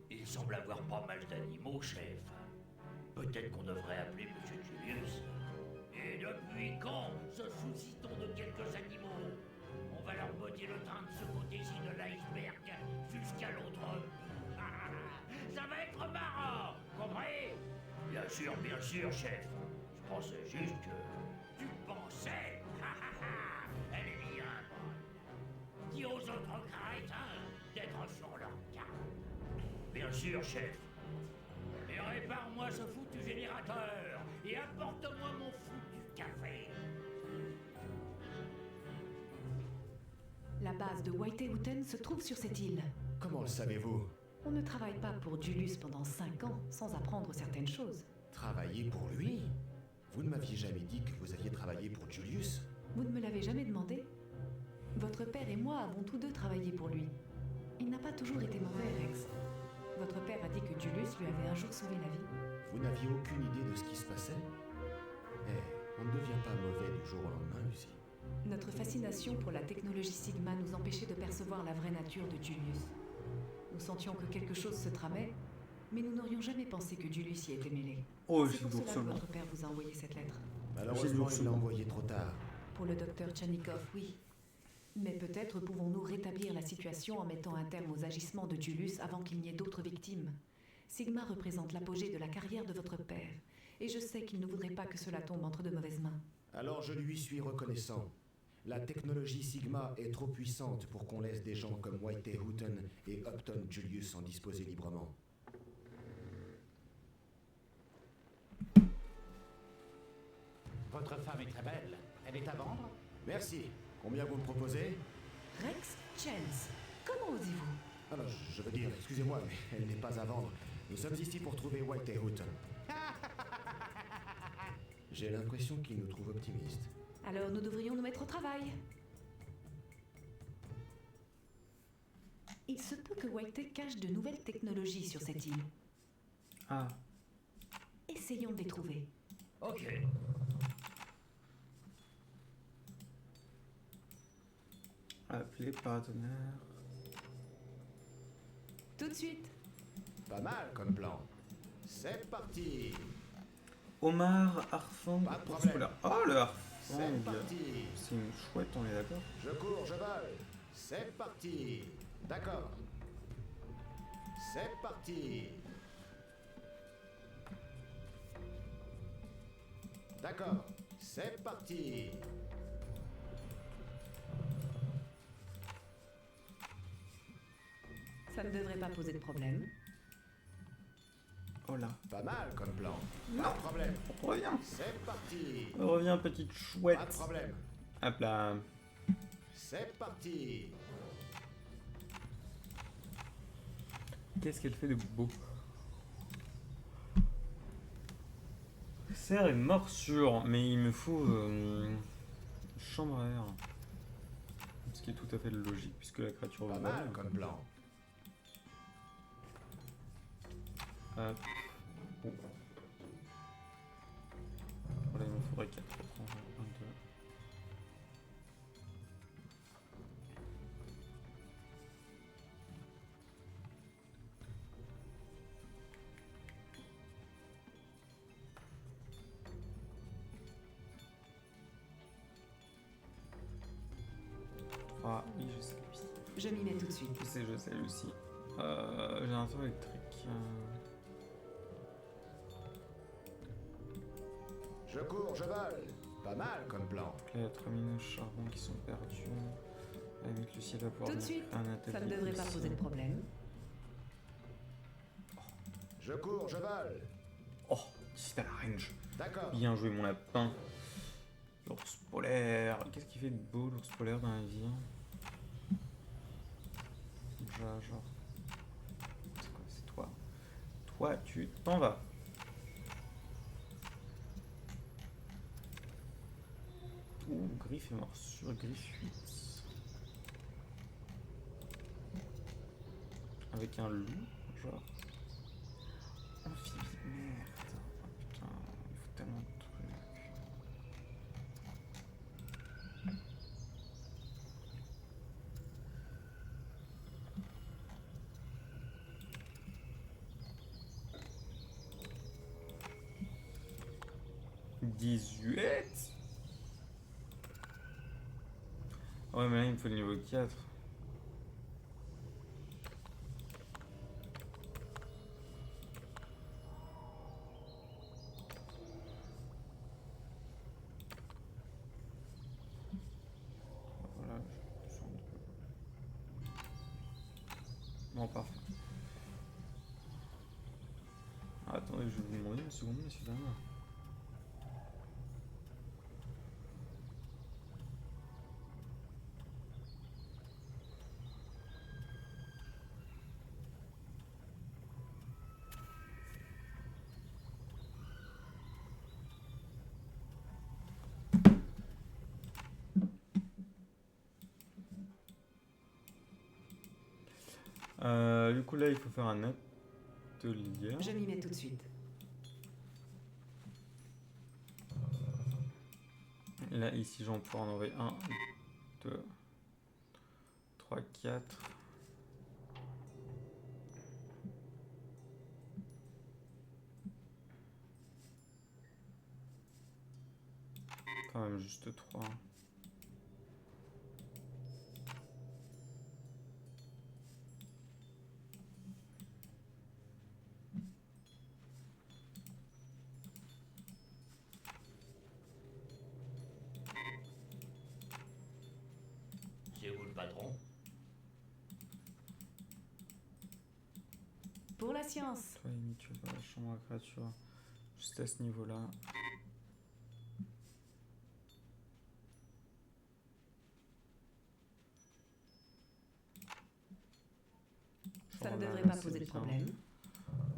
Il semble avoir pas mal d'animaux, chef. Peut-être qu'on devrait appeler Monsieur Julius. Et depuis quand se soucie-t-on de quelques animaux? On va leur botter le train de ce côté-ci de l'iceberg jusqu'à l'autre. Ça va être marrant, compris? Bien sûr, chef. Je pensais juste que tu pensais. Elle est bien bonne. Dis aux autres crétins d'être sur leur garde. Bien sûr, chef. Et répare-moi ce foutu générateur et apporte-moi mon foutu café. La base de White et Houghton se trouve sur cette île. Comment le savez-vous? On ne travaille pas pour Julius pendant 5 ans sans apprendre certaines choses. Travailler pour lui? Vous ne m'aviez jamais dit que vous aviez travaillé pour Julius? Vous ne me l'avez jamais demandé? Votre père et moi avons tous deux travaillé pour lui. Il n'a pas toujours été mauvais, Rex. Votre père a dit que Julius lui avait un jour sauvé la vie. Vous n'aviez aucune idée de ce qui se passait? On ne devient pas mauvais du jour au lendemain, Lucie. Notre fascination pour la technologie Sigma nous empêchait de percevoir la vraie nature de Julius. Nous sentions que quelque chose se tramait, mais nous n'aurions jamais pensé que Julius y était mêlé. Oh, C'est j'ai pour du cela que seulement. votre père vous a envoyé cette lettre. Malheureusement, il l'a envoyé trop tard. Pour le docteur Tchernikov, oui. Mais peut-être pouvons-nous rétablir la situation en mettant un terme aux agissements de Julius avant qu'il n'y ait d'autres victimes. Sigma représente l'apogée de la carrière de votre père, et je sais qu'il ne voudrait pas que cela tombe entre de mauvaises mains. Alors je lui suis reconnaissant. La technologie Sigma est trop puissante pour qu'on laisse des gens comme Whitey Hooton et Upton Julius en disposer librement. Votre femme est très belle. Elle est à vendre? Merci. Combien vous me proposez? Rex Chance, comment osez-vous? Alors, je veux dire, excusez-moi, mais elle n'est pas à vendre. Nous sommes ici pour trouver Whitey Hooton. J'ai l'impression qu'il nous trouve optimistes. Alors nous devrions nous mettre au travail. Il se peut que Whitey cache de nouvelles technologies sur cette île. Ah, Essayons de les trouver. Ok. appeler partenaire. Tout de suite. Pas mal comme plan. C'est parti. Omar Harfang Pas de pour problème. Spoiler. Oh le C'est Harfang. parti. C'est une chouette, on est d'accord. Je cours, je vole. C'est parti. D'accord. C'est parti. D'accord. C'est parti. Ça ne devrait pas poser de problème. Oh là. Pas mal comme plan. Pas de problème. Reviens. C'est parti. Reviens, petite chouette. Pas de problème. Hop là. C'est parti. Qu'est-ce qu'elle fait de beau? Serre et morsure, mais il me faut une chambre à air. Ce qui est tout à fait logique puisque la créature Pas vole. mal comme plan. Hop. Oh. Voilà, il me faudrait 4. 1, 2. Ah oui, je sais, lui. Je m'y mets tout de suite. Je sais, Lucie. Générateur électrique. Je cours, je vole. Pas mal comme plan. Donc là, il y a 3 mines de charbon qui sont perdues. À la limite, Lucie va pouvoir Tout de venir suite. créer un atelier Ça ne devrait pas ici. poser de problème. Je cours, je vole. Oh, c'est à la range. D'accord. Bien joué, mon lapin. L'ours polaire. Qu'est-ce qui fait de beau, l'ours polaire, dans la vie? Genre. C'est quoi? C'est toi. Toi, tu t'en vas. Ouh, griffe et morsure, griffe 8. Avec un loup, genre. Amphibie, merde. Oh, putain, il faut tellement de trucs. « 18 ». Ouais, mais là, il me faut le niveau 4. Voilà, je descends un peu. Bon, parfait. Ah, attendez, je vais vous demander une seconde, messieurs, dames. Du coup, là, il faut faire un atelier. Je m'y mets tout de suite. Là, ici, j'en peux en envoyer 1, 2, 3, 4. Quand même juste 3. science. Toi, Amy, tu vas à la chambre à créatures. Juste à ce niveau-là. Ça ne Genre là, devrait là, pas c'est poser de bien. problème.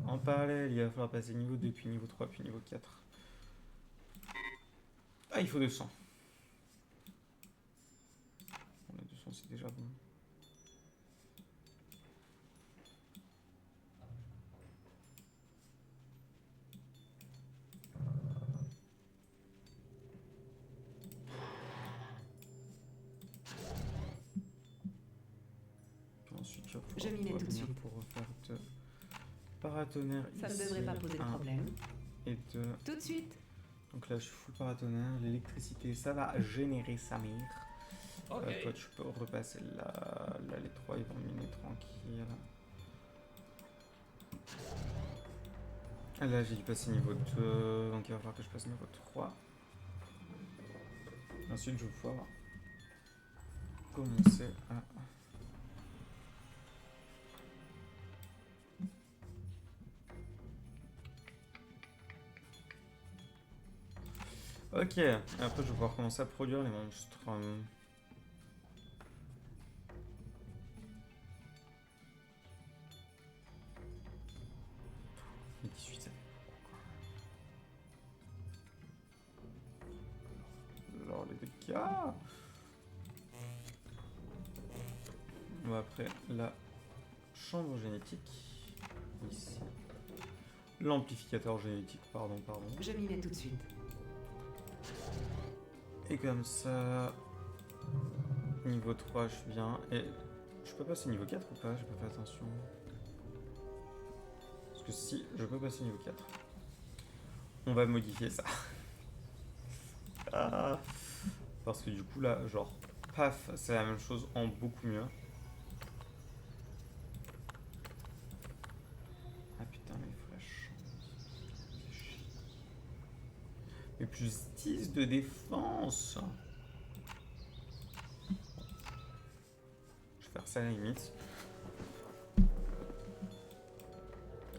En parallèle, il va falloir passer niveau 2, puis niveau 3, puis niveau 4. Ah, il faut 200. On a 200, c'est déjà bon. Puis ensuite, tu vas pouvoir Je m'y mets tout de revenir suite. pour refaire deux paratonnerres Ça ne ici. devrait pas poser de Un problème. et deux. Tout de suite. Donc là, je suis full paratonnerre. L'électricité, ça va générer sa mère. Ok. Toi, tu peux repasser là. Là, les trois, ils vont miner tranquille. Là, j'ai dû passer niveau 2. Donc, il va falloir que je passe niveau 3. Ensuite, je vais pouvoir commencer à... Ok, et après je vais pouvoir commencer à produire les monstres. Et 18, ça fait beaucoup, quoi. Alors les dégâts. On va après la chambre génétique. Ici. L'amplificateur génétique, pardon. Je m'y mets tout de suite. Et comme ça, niveau 3, je suis bien. Et je peux passer niveau 4 ou pas? J'ai pas fait attention. Parce que si, je peux passer niveau 4. On va modifier ça. Ah. Parce que du coup, là, genre, paf, c'est la même chose en beaucoup mieux. Ah putain, mais il faut la chance. Et plus 10 de défense. Je vais faire ça à la limite.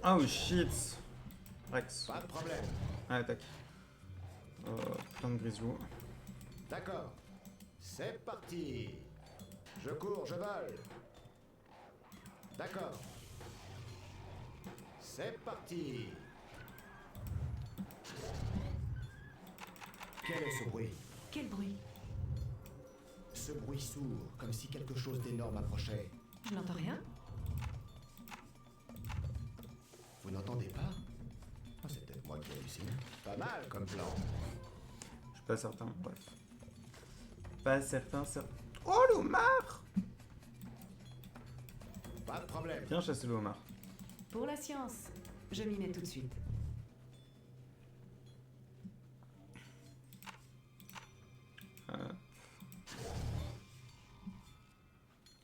Oh shit. Rex. Pas de problème. Ah, attaque. Plein de grisou. D'accord. C'est parti. Je cours, je vole. D'accord. C'est parti. Quel est ce bruit? Quel bruit? Ce bruit sourd, comme si quelque chose d'énorme approchait. Je n'entends rien. Vous n'entendez pas? Ah, c'est peut-être moi qui hallucine. Pas mal comme plan. Je suis pas certain, bref. Pas certain. Oh, le homard! Pas de problème. Viens chasser le homard. Pour la science. Je m'y mets tout de suite.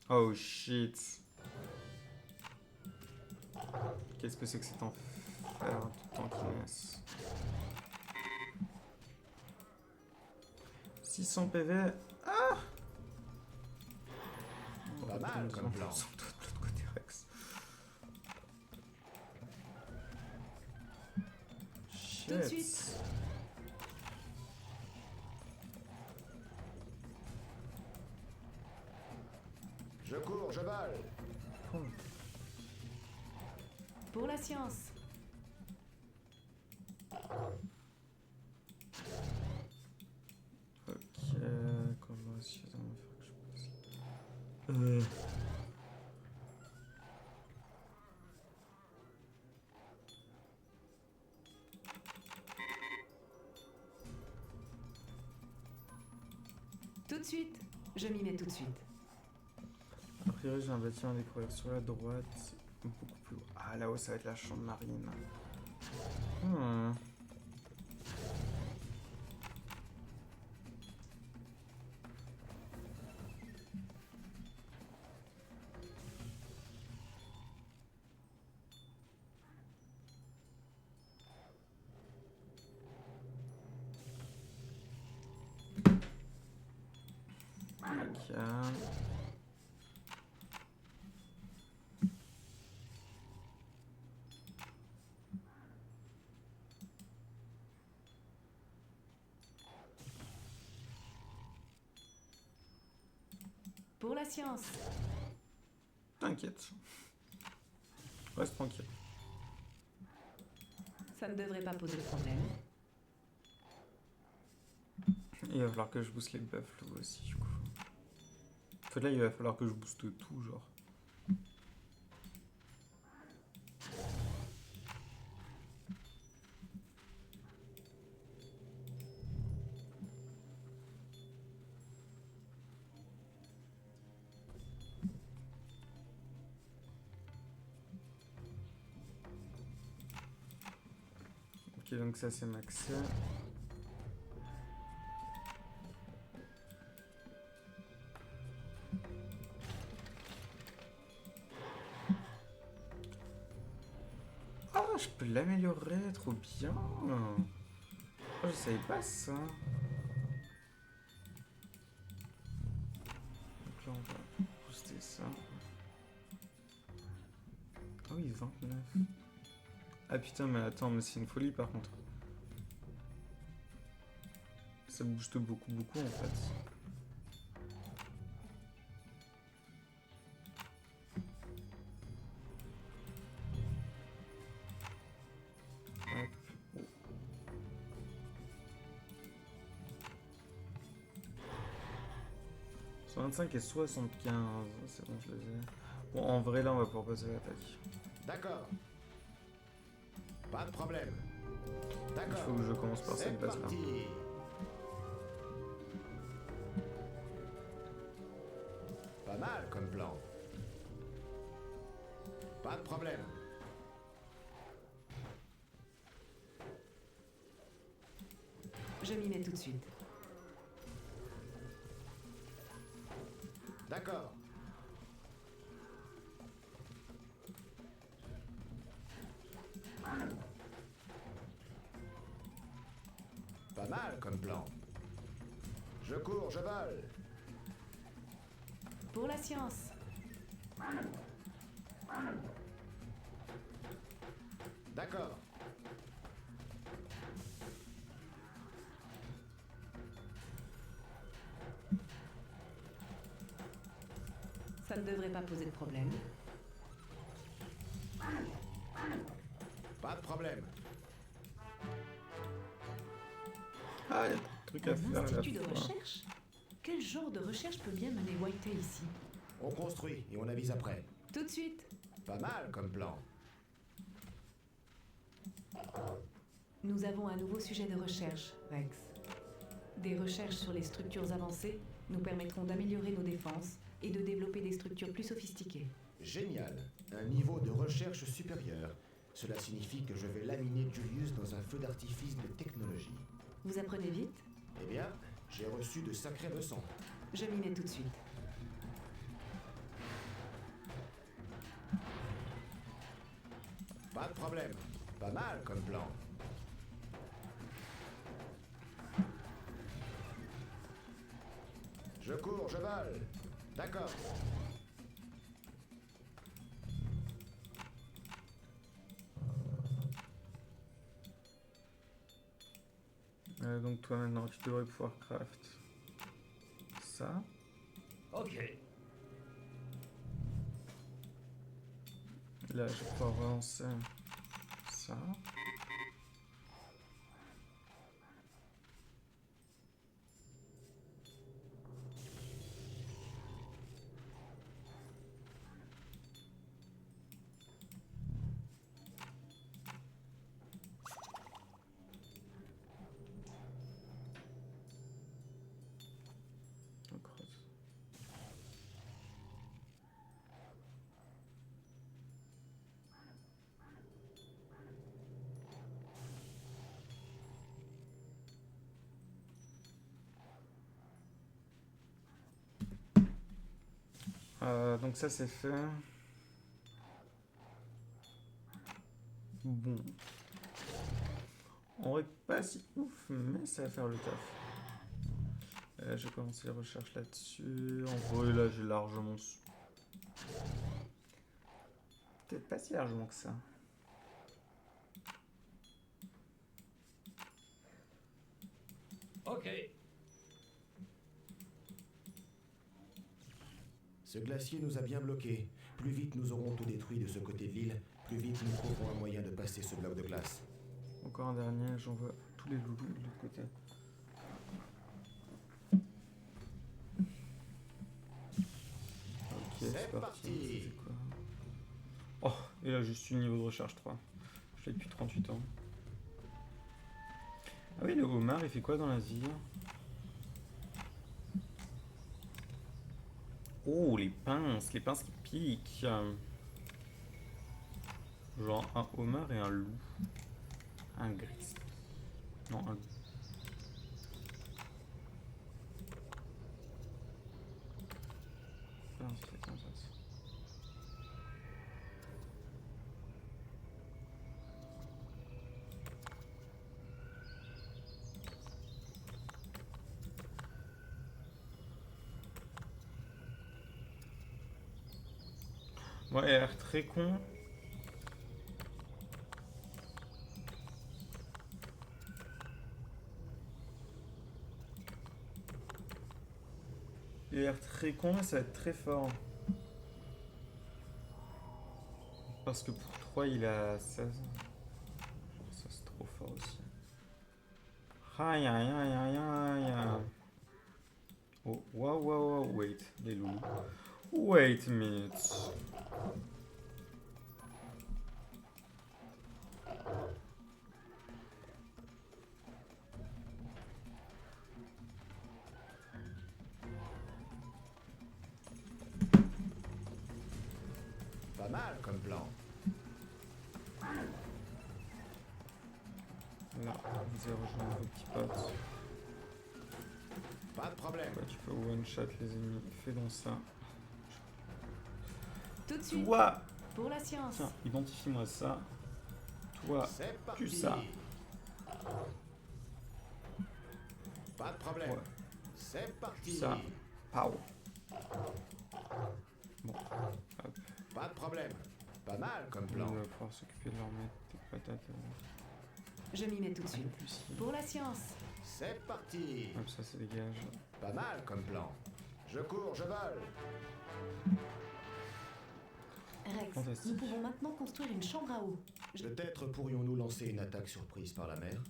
Oh shit. Qu'est-ce que c'est que cet enfer tout le temps qui naisse. 600 PV. Ah! Pas mal comme plan. De l'autre côté, Rex. Shit. Tout de suite. Je cours, je vole. Oh. Pour la science. Ok, comment est-ce que ça va faire que je passe Tout de suite. Je m'y mets tout de suite. A priori, j'ai un bâtiment à découvrir sur la droite. Beaucoup plus haut. Ah, là-haut, ça va être la chambre marine. Hmm. Ok. Pour la science. T'inquiète. Reste tranquille. Ça ne devrait pas poser de problème. Il va falloir que je booste les buffles aussi, du coup. En fait, là, il va falloir que je booste tout, genre. Ok, donc ça, c'est maxé. Ah, je peux l'améliorer, trop bien. Oh, je savais pas ça. Donc là, on va booster ça. Ah oui, 29. Ah putain, mais attends, mais c'est une folie par contre. Ça booste beaucoup en fait. Hop. 125 et 75, c'est bon, je les ai. Bon, en vrai, là, on va pouvoir passer à l'attaque. D'accord. Pas de problème. Il D'accord. faut que je commence par cette base-là. Parti. Pas mal comme plan. Pas de problème. Je m'y mets tout de suite. D'accord. Pas mal comme plan. Je cours, je vole. Pour la science. D'accord. Ça ne devrait pas poser de problème. Pas de problème. Ah, il y a des trucs à Un faire à la institut de fois. recherche? Quel genre de recherche peut bien mener Whitey ici? On construit et on avise après. Tout de suite. Pas mal comme plan. Nous avons un nouveau sujet de recherche, Rex. Des recherches sur les structures avancées nous permettront d'améliorer nos défenses et de développer des structures plus sophistiquées. Génial. Un niveau de recherche supérieur. Cela signifie que je vais laminer Julius dans un feu d'artifice de technologie. Vous apprenez vite? Eh bien, j'ai reçu de sacrées leçons. Je m'y mets tout de suite. Pas de problème. Pas mal comme plan. Je cours, je vole. D'accord. Donc toi maintenant, tu devrais pouvoir craft ça. Ok. Là, je vais pouvoir relancer ça. On creuse. Donc ça c'est fait. Bon. On est pas si ouf, mais ça va faire le taf. Je vais commencer les recherches là-dessus. En vrai, là j'ai largement... Peut-être pas si largement que ça. Ok. Ce glacier nous a bien bloqués. Plus vite nous aurons tout détruit de ce côté de l'île, plus vite nous trouverons un moyen de passer ce bloc de glace. Encore un dernier, j'envoie tous les loulous de l'autre côté. Ok, c'est parti. C'est quoi? Oh, et là, juste une niveau de recherche 3. Je l'ai depuis 38 ans. Ah oui, le homard, il fait quoi dans la vie? Oh, les pinces qui piquent. Genre un homard et un loup. Un gris. Non, un loup. Pince, c'est comme ça. Ouais, il a l'air très con. Il a l'air très con, mais ça va être très fort. Parce que pour 3, il a 16. Ça, c'est trop fort aussi. Aïe, aïe, aïe, aïe, aïe. Oh, wow, wait, les loulous. Wait a minute. Pas mal comme plan. Là, vous avez rejoint vos petits potes. Pas de problème. Ouais, tu peux one-shot les ennemis. Fais donc ça. Tout de suite. Toi, Pour la science. tiens, identifie-moi ça. Toi, C'est parti. tu ça. Pas de problème. Ouais. C'est parti. Ça. Pow. Bon, hop. Pas de problème. Pas mal comme On plan. va pouvoir s'occuper de leur mettre des patates. Je m'y mets tout de En suite. plus, ici. Pour la science. C'est parti. Hop, ça, ça dégage. Pas mal comme plan. Je cours, je vole. Rex, Fantastique. nous pouvons maintenant construire une chambre à eau. Peut-être pourrions-nous lancer une attaque surprise par la mer.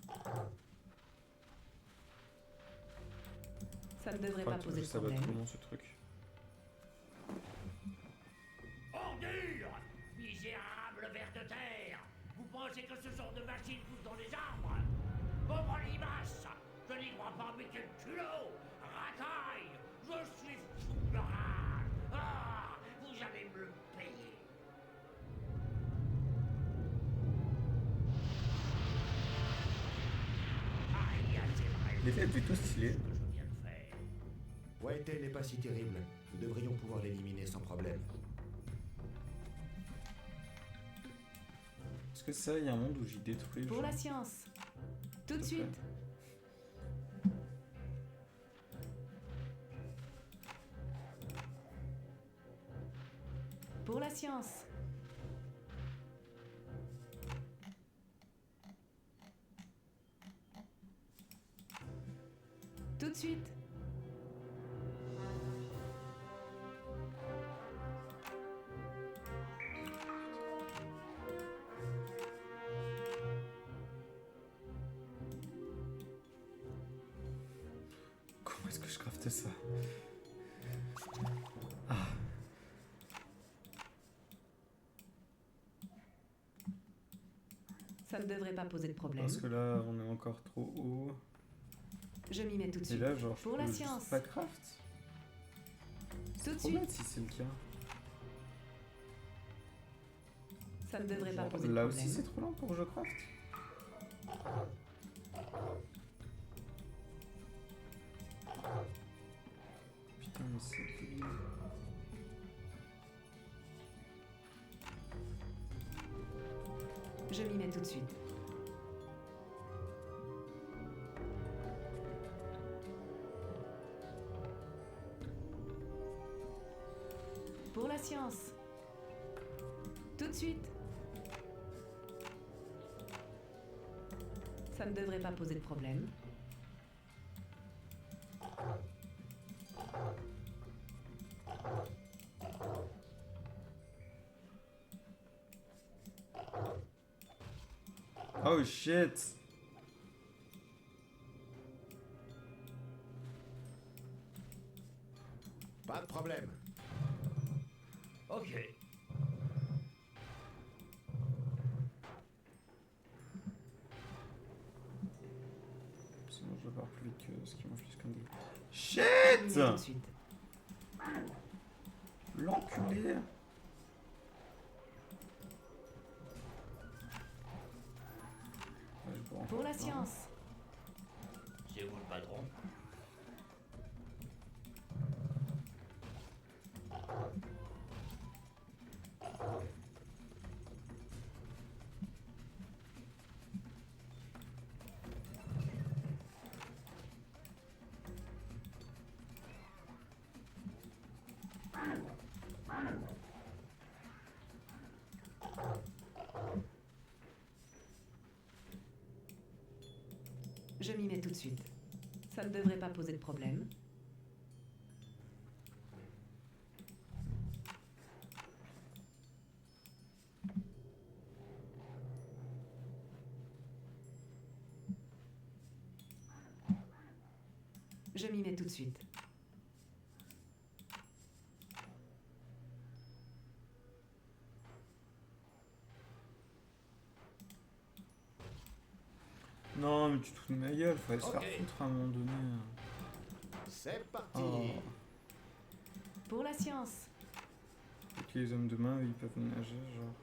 Ça ne devrait pas poser de Ça va problème. trop long ce truc. Ordure! Misérable ver de terre! Vous pensez que ce genre de machine pousse dans les arbres? Pauvre limace! Je n'y crois pas, mais quel culot! Racaille! Je suis fou de rage! Ah! Vous allez me le payer! Aïe, c'est vrai! Il est plutôt stylé. Ce que je viens de faire. Whitey n'est pas si terrible. Nous devrions pouvoir l'éliminer sans problème. Est-ce que ça, il y a un monde où j'y détruis Pour genre, la science. Tout de s'il te suite. plaît. Pour la science. Tout de suite. Comment est-ce que je crafte ça? Ça ne devrait pas poser de problème. Parce que là, on est encore trop haut. Je m'y mets tout de Et suite. là, genre, je Pour peux la juste science. pas craft. Tout de Trop suite. bête si c'est le cas. Ça ne devrait pas Genre, poser de là problème. aussi, c'est trop lent pour que je craft. Putain, mais c'est débile. Je m'y mets tout de suite. Pour la science. Tout de suite. Ça ne devrait pas poser de problème. Oh shit. Pas de problème. Ok. Sinon je vais voir plus vite que ce qui m'inflige comme des... Je m'y mets tout de Shit. suite. L'enculé. Ouais, je bois Pour encore la plein. science. C'est vous le patron. Je m'y mets tout de suite. Ça ne devrait pas poser de problème. Je m'y mets tout de suite. Non mais tu te fous de ma gueule, fallait se Ok. faire foutre à un moment donné. C'est parti. Oh. Pour la science. Ok, les hommes de main, ils peuvent nager, genre.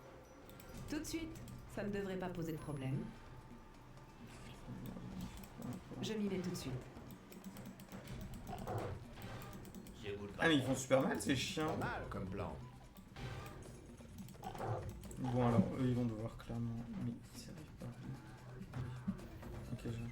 Tout de suite. Ça ne devrait pas poser de problème. Je m'y mets tout de suite. C'est vous le Ah mais ils patron. font super mal ces chiens. Pas mal comme plan. Bon alors, eux ils vont devoir clairement... Mais ils n'y arrivent pas. Ok, j'ai...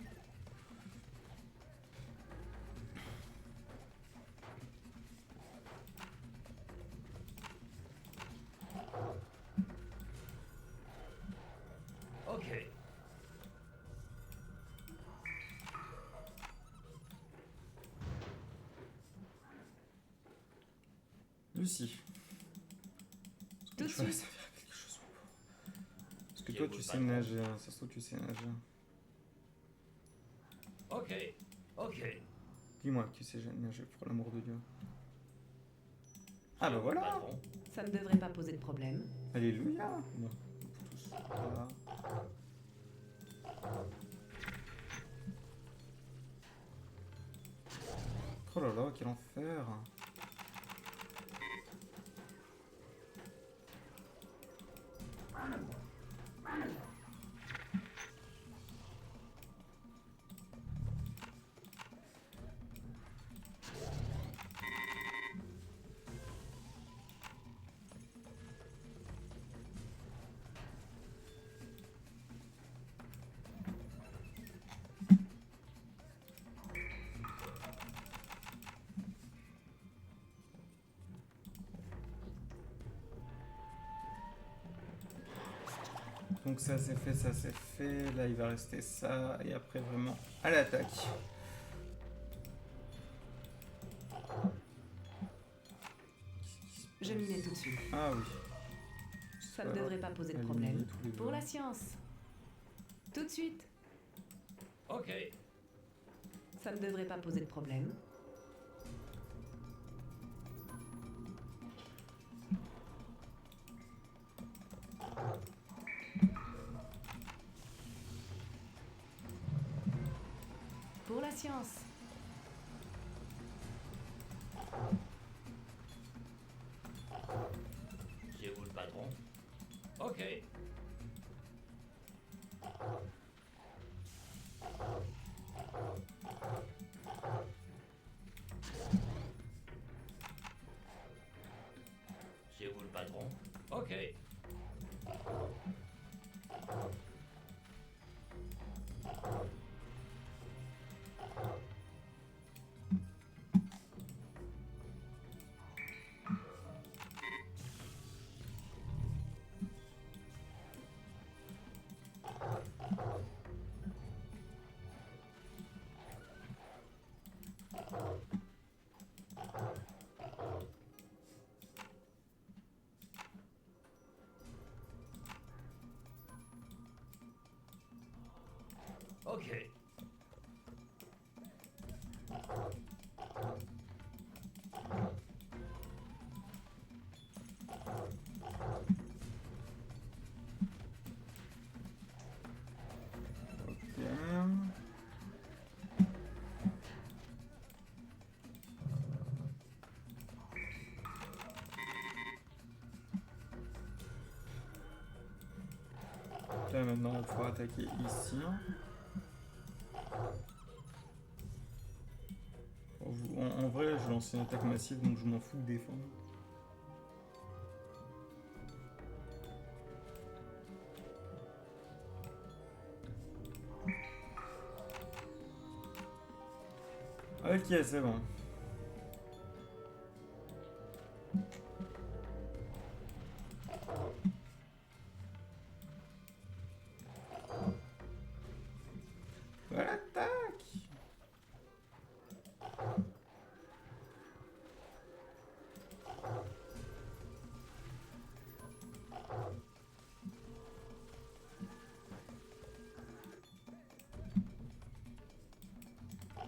Ok. Lucie. Tout de Tu vas suite. servir à quelque chose ou pas? Parce que C'est toi vous tu le sais patron. nager, hein. Ça se trouve tu sais nager. Ok. Ok. Dis-moi que tu sais nager, pour l'amour de Dieu. Ah C'est bah vous le voilà. patron. Ça ne devrait pas poser de problème. Alléluia. Bon, tous. Voilà. Oh là là, quel enfer. Donc ça c'est fait, ça c'est fait. Là il va rester ça. Et après vraiment à l'attaque. Je m'y mets tout de suite. Ah oui. Ça ne devrait pas poser de Éliminer problème. tous les Pour deux. la science. Tout de suite. Ok. Ça ne devrait pas poser de problème. Pour la science. C'est vous le patron. Ok. C'est vous le patron. Ok. Ok. Ok. Là maintenant on pourra attaquer ici. En vrai je lance une attaque massive donc je m'en fous de défendre. Ok, c'est bon. Voilà, tac.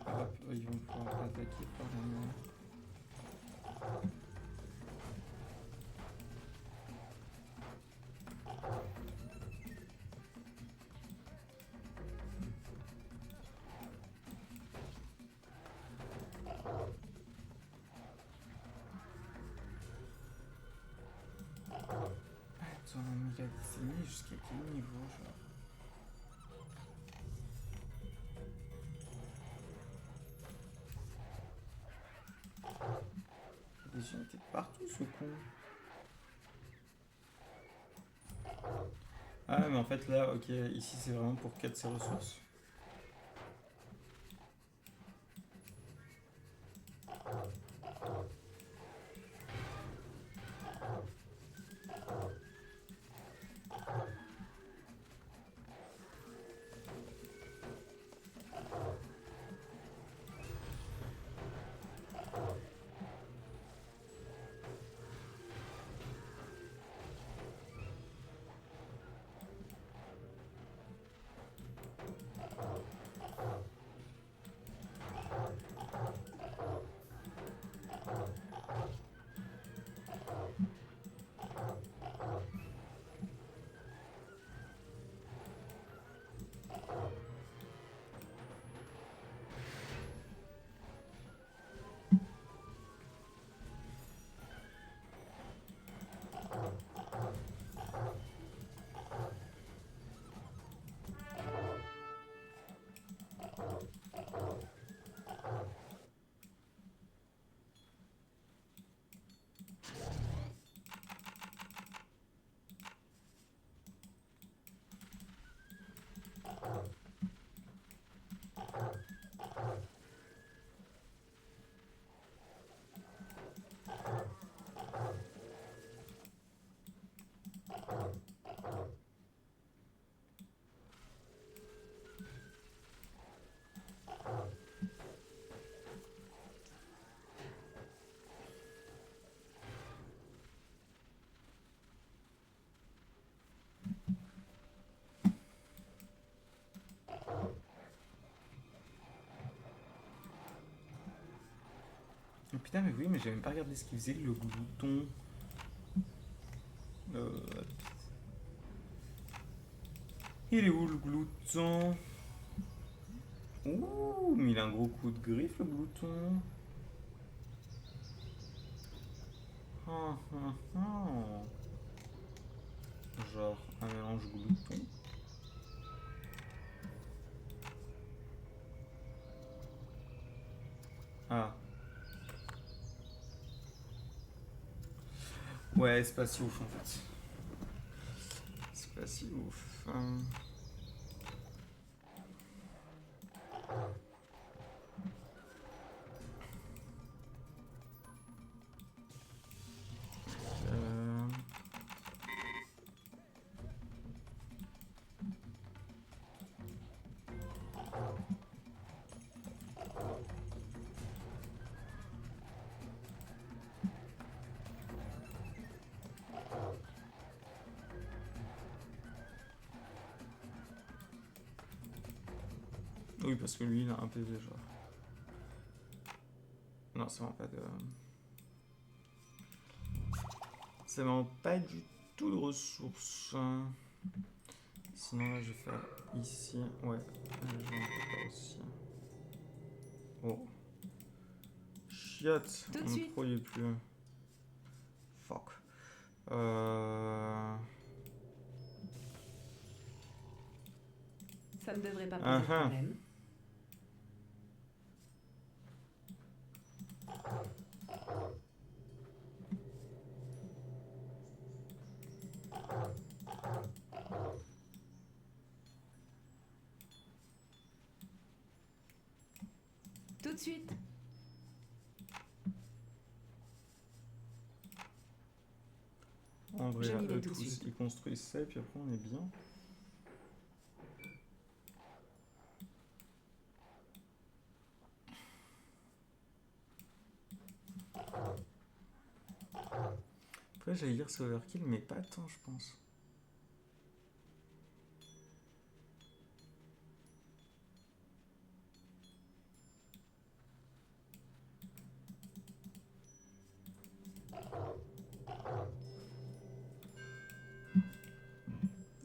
Hop, ils vont pouvoir attaquer par la main. Attends, mais il a décennie jusqu'à quel niveau, genre? Il y a des unités de partout, ce con. Ah, mais en fait, là, ok, ici, c'est vraiment pour 4 ses ressources. Oh, putain, mais oui, mais j'ai même pas regardé ce qu'il faisait, le glouton. Il est où le glouton? Ouh, mais il a un gros coup de griffe, le glouton. Ah, ah, ah. Genre un mélange glouton. Ah. Ouais, c'est pas si ouf en fait. C'est pas si ouf. Oui, parce que lui, il a un PV, genre. Non, c'est vraiment pas de... C'est vraiment pas du tout de ressources. Sinon, là, je vais faire ici. Ouais, je vais en faire aussi. Oh. Chiotte. Tout de On ne suite. croyait plus. Fuck. Ça ne devrait pas poser de problème. Tout de suite. En vrai, Je m'y mets eux tout de tous, suite. ils construisent ça et puis après on est bien. Après j'allais dire c'est overkill mais pas tant je pense.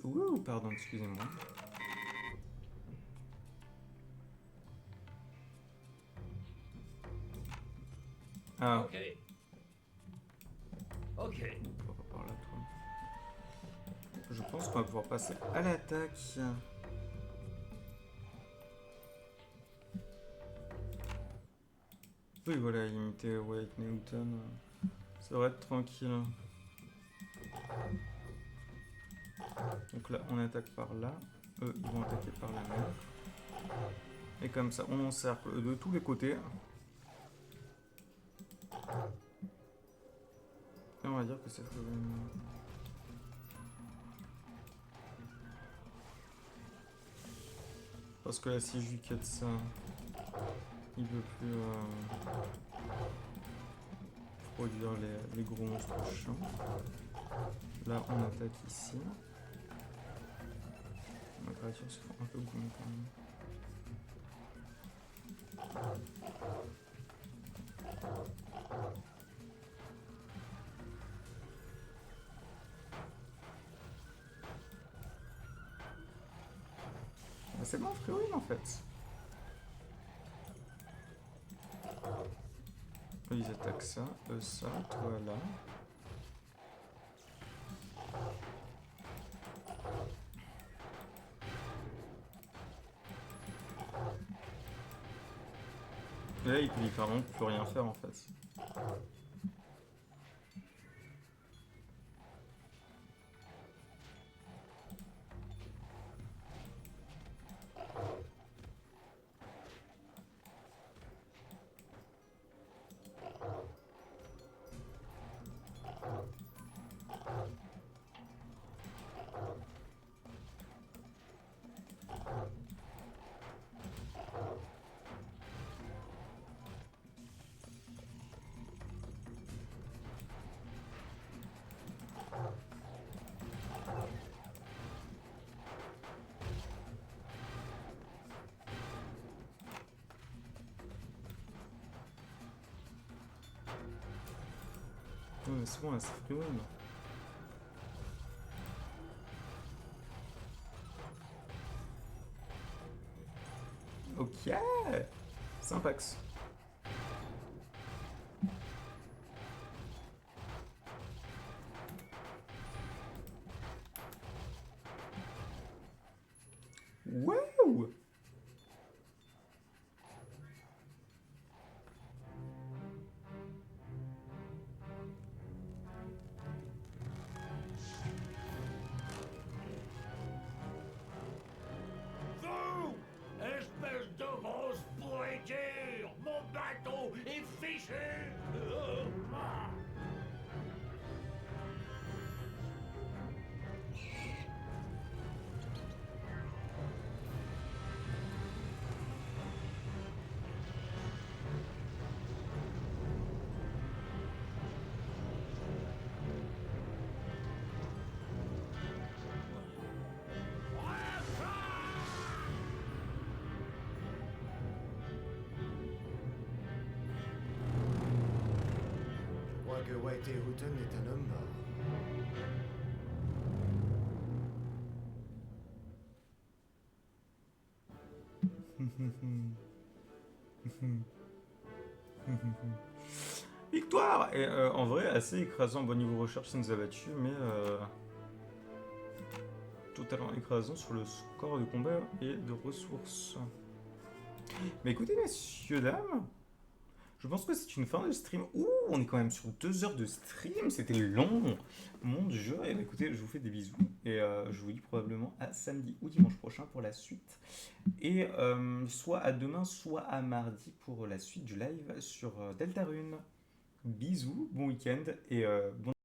Ouh, pardon, excusez-moi. Ah, Ok. Ok. on va par là, toi. Je pense qu'on va pouvoir passer à l'attaque. Oui, voilà, imiter White Newton. Ça devrait être tranquille. Donc là, on attaque par là. Eux, ils vont attaquer par la mer. Et comme ça, on encercle de tous les côtés. Et on va dire que c'est fait. Parce que là, si je lui quitte ça, il veut plus produire les gros monstres chiants. Là, on attaque ici. Ma créature se fait un peu gommer quand même. Bah, c'est bon, Frérine en fait. Eux, ils attaquent ça, eux ça, toi là. Et là, il peut littéralement plus rien faire en fait. Ouais, mais c'est bon, là, c'est Frérine. Ok, Sympax. Wow. Vous, espèce de grosse pourriture, mon bateau est fichu. Whitey Houghton est un homme mort. Victoire! Et en vrai, assez écrasant. Bon, niveau recherche, ça nous a battu, mais totalement écrasant sur le score de combat et de ressources. Mais écoutez, messieurs, dames, je pense que c'est une fin de stream. Ouh, on est quand même sur 2 heures de stream, c'était long. Mon Dieu, et écoutez, je vous fais des bisous et je vous dis probablement à samedi ou dimanche prochain pour la suite. Et soit à demain, soit à mardi pour la suite du live sur Deltarune. Bisous, bon week-end et bon